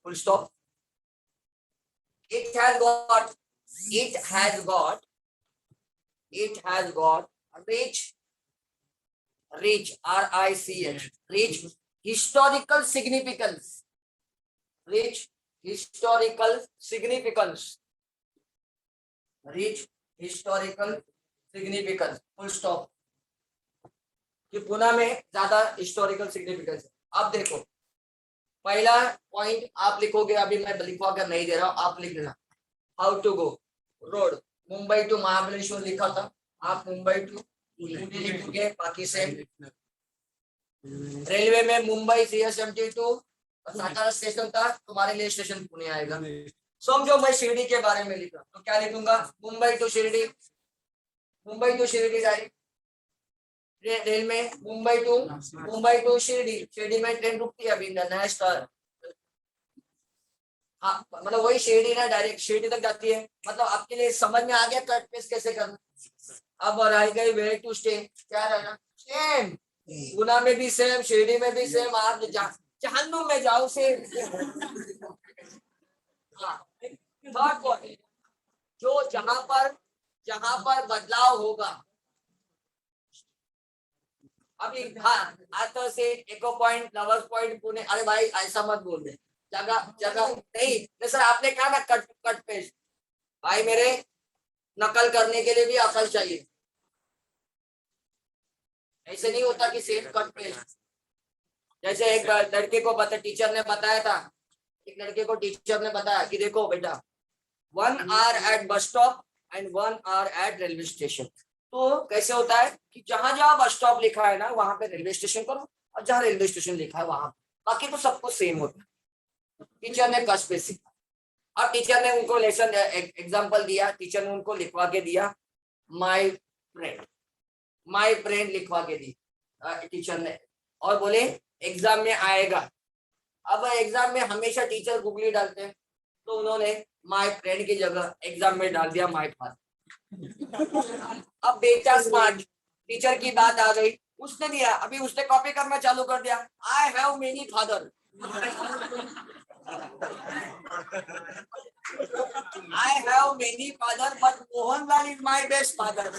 Speaker 1: Full stop. It has got rich RICH, rich historical significance. Rich historical significance. Full stop. कि पुणे में ज्यादा historical significance है। अब देखो पहला point आप लिखोगे, अभी मैं लिखवा कर नहीं दे रहा हूँ, आप लिख लेना। How to go road, Mumbai to Mahabaleshwar लिखा था, आप मुंबई टू पुणे लिखोगे, बाकी से रेलवे में Mumbai CSMT to Satara station था, तुम्हारे लिए स्टेशन पुणे आएगा। समझो मैं शिरडी के बारे में लिखा तो क्या लिखूंगा, Mumbai to Shirdi, Mumbai to Shirdi direct rail में, मुंबई टू शिरडी, शिरडी में ट्रेन रुकती है अभी नया स्टार, हाँ मतलब वही शिरडी ना डायरेक्ट शिरडी तक जाती है। मतलब आपके लिए समझ में आ गया कट पेस्ट कैसे करना। अब रह गई वे टू स्टे, क्या रहना सेम, गुना में भी सेम, शिरडी में भी सेम, आप जहन्नुम में जाओ सेम। थर्ड पॉइंट, जो जहां पर बदलाव होगा, अभी हाँ आता से एको पॉइंट नवर पॉइंट पुणे, अरे भाई ऐसा मत बोल दे, जगह नहीं सर, आपने कहा ना कट पेस्ट, भाई मेरे नकल करने के लिए भी अकल चाहिए, ऐसे नहीं होता कि सेम कट पेस्ट। जैसे एक लड़के को टीचर ने बताया था, एक लड़के को टीचर ने बताया कि देखो बेटा 1 hour at bus stop and 1 hour at railway station. तो कैसे होता है कि जहां जहां बस स्टॉप लिखा है ना वहां पे रेलवे स्टेशन करो, और जहां रेलवे स्टेशन लिखा है वहां, बाकी तो सबको सेम होता है। टीचर ने कस पे सीखा, अब टीचर ने उनको लेसन एग्जाम्पल दिया, टीचर ने उनको लिखवा के दिया माई फ्रेंड लिखवा के दी टीचर ने, और बोले एग्जाम में आएगा। अब एग्जाम में हमेशा टीचर गूगली डालते हैं, तो उन्होंने माई फ्रेंड की जगह एग्जाम में डाल दिया माई फादर। अब बेटा स्मार्ट, टीचर की बात आ गई, उसने दिया, अभी उसने कॉपी करना चालू कर दिया, I have many father, I have many father but Mohanlal is my best father.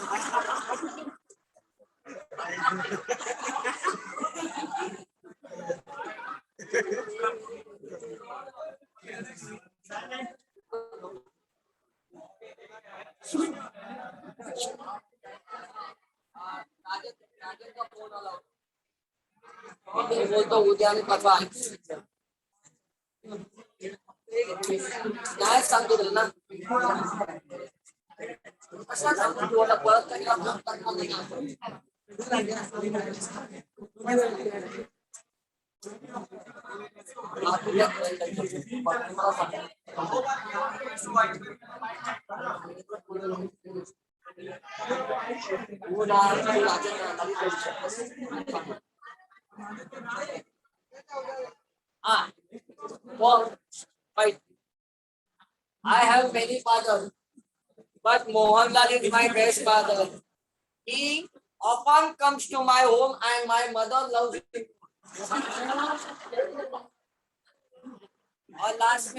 Speaker 1: बोलतो उद्या आणि परवा नाही सांगतो तुला ना, कसं सांगतो तुला परत तरी आपण करणार नाही। I have many fathers, but Mohanlal is my best father. He often comes to my home and my mother loves him. और लास्ट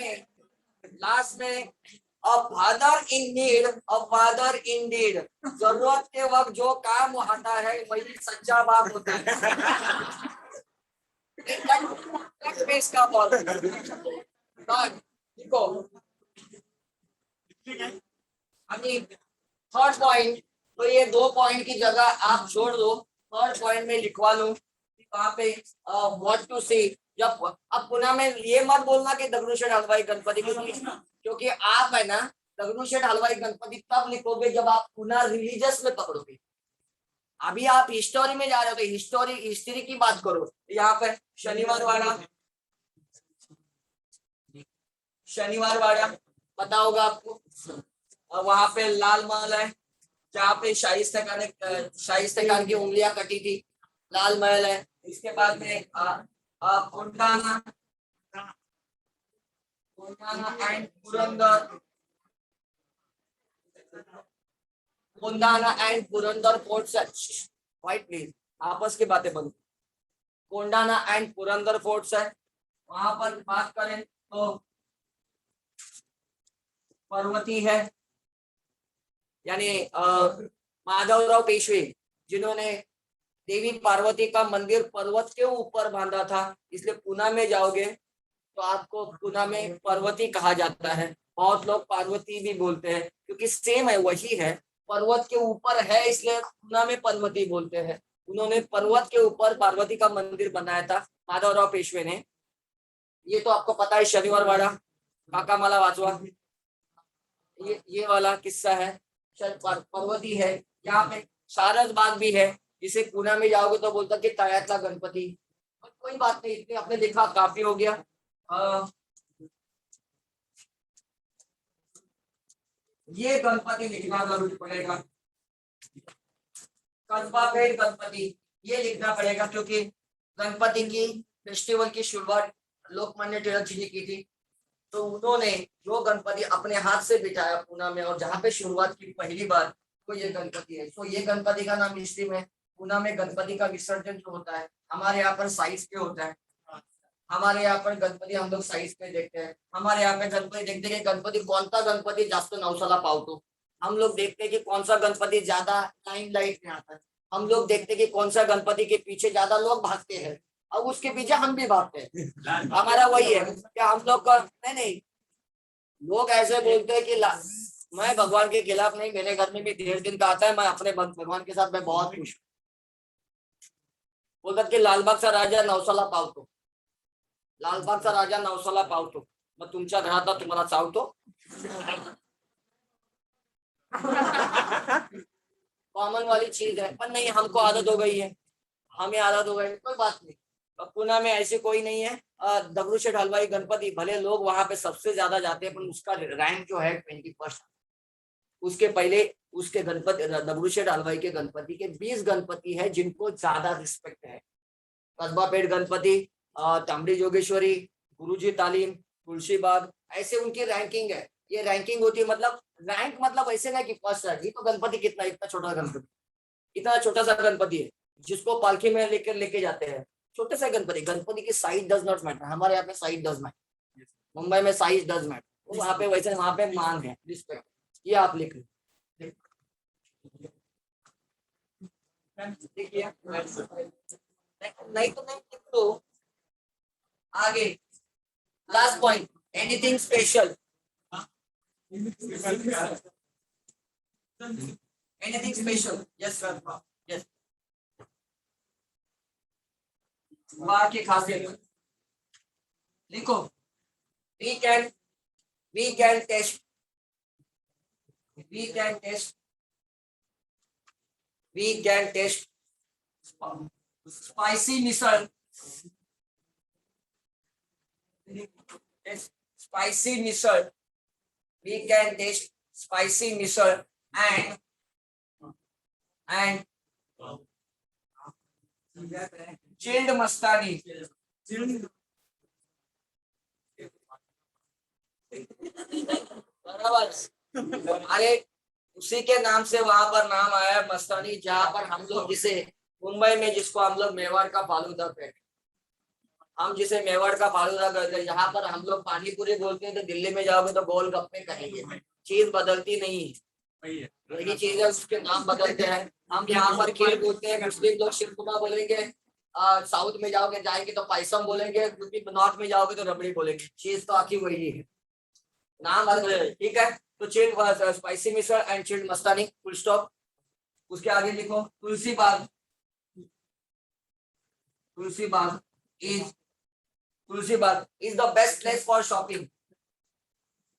Speaker 1: में a father indeed, जरूरत के वक्त जो काम आता है वही सच्चा बाप होता है। का बॉल देखो, अभी थर्ड पॉइंट, तो ये 2 पॉइंट की जगह आप छोड़ दो, थर्ड पॉइंट में लिखवा लो वहां पे व्हाट टू से। जब अब पुनः में ये मत बोलना कि दगड़ूशेठ हलवाई गणपति, क्योंकि आप है ना दगड़ूशेठ हलवाई गणपति तब लिखोगे जब आप पुनः रिलीजियस में पकड़ोगे। अभी आप हिस्टोरी में जा रहे हो तो हिस्ट्री की बात करो। यहाँ पे शनिवार वाड़ा पता होगा आपको, वहां पे लाल महल है जहाँ पे शाइस्ता खान की उंगलियां कटी थी, लाल महल है। इसके बाद में Kondana and Purandar fort, white please आपस की बातें बंद। कोंडाना एंड पुरंदर फोर्ट्स है, वहां पर बात करें तो पर्वती है, यानी माधवराव पेशवे जिन्होंने देवी पार्वती का मंदिर पर्वत के ऊपर बांधा था, इसलिए पुणे में जाओगे तो आपको पुणे में पर्वती कहा जाता है। बहुत लोग पार्वती भी बोलते हैं क्योंकि सेम है, वही है, पर्वत के ऊपर है इसलिए पुणे में पर्वती बोलते हैं। उन्होंने पर्वत के ऊपर पार्वती का मंदिर बनाया था माधवराव पेशवे ने। ये तो आपको पता है, शनिवार वाड़ा काका माला वाचवा, ये वाला किस्सा है। पर्वती है, यहाँ पे सारस बाग भी है, जिसे पुणे में जाओगे तो बोलता कि तळ्यातला गणपति। कोई बात नहीं, इतने आपने देखा काफी हो गया। ये गणपति लिखना जरूर पड़ेगा, कस्बा पेट गणपति, ये लिखना पड़ेगा, क्योंकि गणपति की फेस्टिवल की शुरुआत लोकमान्य तिलक जी ने की थी। तो उन्होंने जो गणपति अपने हाथ से बिठाया पुणे में, और जहाँ पे शुरुआत की पहली बार, तो ये गणपति है। तो ये गणपति का नाम इसलिए है, पुणे में गणपति का विसर्जन जो होता है, हमारे यहाँ पर साइज पे होता है। हमारे यहाँ पर गणपति हम लोग साइज पे देखते हैं। हमारे यहाँ पे गणपति देखते हैं, गणपति कौन सा गणपति जास्त नवसाला पावतो। हम लोग देखते हैं कि कौन सा गणपति ज्यादा लाइम लाइट में आता है। हम लोग देखते हैं कि कौन सा गणपति के पीछे ज्यादा लोग भागते हैं, और उसके पीछे हम भी भागते हैं। हमारा वही है कि हम लोग का नहीं, लोग ऐसे बोलते हैं कि मैं भगवान के खिलाफ नहीं, मेरे घर में भी 1.5 दिन का आता है, मैं अपने भगवान के साथ मैं बहुत खुश हूँ। बोलतात की लालबागचा राजा नवसाला पावतो, लालबागचा राजा नवसाला पावतो, मग तुमच्या घरात तुम्हाला चावतो। कॉमन वाली चीज है, पर नहीं, हमको आदत हो गई है, हमें आदत हो गई, कोई बात नहीं। पुणे में ऐसे कोई नहीं है। दगड़ूशेठ हलवाई गणपति, भले लोग वहां पे सबसे ज्यादा जाते हैं, पर उसका रैंक जो है 21। उसके पहले उसके गणपति, दगड़ूशेठ हलवाई के गणपति के 20 गणपति है जिनको ज्यादा रिस्पेक्ट है। कस्बा पेट गणपति, तांबड़ी जोगेश्वरी, गुरुजी तालीम, तुलसी बाग, ऐसे उनकी रैंकिंग है। ये रैंकिंग होती है, मतलब रैंक मतलब ऐसे ना कि फर्स्ट है। ये तो गणपति कितना, इतना छोटा गणपति, इतना छोटा सा गणपति है जिसको पालकी में लेके जाते हैं। छोटे से गणपति, गणपति की साइज डज नॉट मैटर। हमारे यहाँ पे साइज डज मैटर, मुंबई में साइज डज मैटर। वहाँ पे वैसे, वहाँ पे मांग है, रिस्पेक्ट। ये आप लिख लो, देखिए नहीं तो नहीं लिख लो। आगे last point, anything special, anything special, yes sir, yes. वहाँ की खासियत लिखो, we can test, we can test spicy misal, spicy misal, we can taste spicy misal and chilled mastani, बराबर। अरे उसी के नाम से वहां पर नाम आया है मस्तानी, जहां पर हम लोग जिसे मुंबई में, जिसको हम लोग मेवाड़ का फालूदा कहते, हम जिसे मेवाड़ का फालूदा कहते हैं, यहाँ पर हम लोग पानी पूरी बोलते हैं, तो दिल्ली में जाओगे तो गोलगप्पे कहेंगे। चीज बदलती नहीं है, वही चीज है, उसके नाम बदलते हैं। हम यहाँ पर खीर बोलते हैं, मुस्लिम लोग शिरकुमा बोलेंगे, साउथ में जाएंगे तो पायसम बोलेंगे, क्योंकि नॉर्थ में जाओगे तो रबड़ी बोलेंगे। चीज तो आखिर वही है, नाम बदल है, ठीक है। तो chilled spicy misal and chilled mastani, full stop. उसके आगे लिखो Tulsi Baug, Tulsi Baug is the best place for shopping,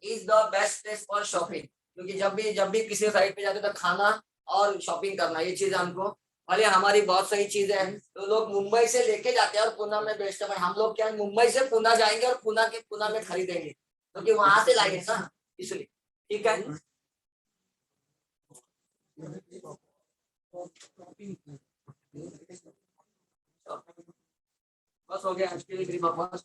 Speaker 1: is the best place for shopping. क्योंकि जब भी किसी साइड पे जाते तो खाना और शॉपिंग करना, ये चीज हमको, भले हमारी बहुत सही चीजें हैं, तो लोग मुंबई से लेके जाते हैं और पुणे में बेचते हैं। हम लोग क्या है, मुंबई से पुणे जाएंगे और पुणे में खरीदेंगे, क्योंकि वहां से लाएंगे ना, इसलिए, ठीक है। बस हो गया आज के लिए, बकवास।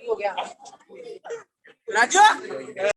Speaker 1: हो गया
Speaker 2: राजू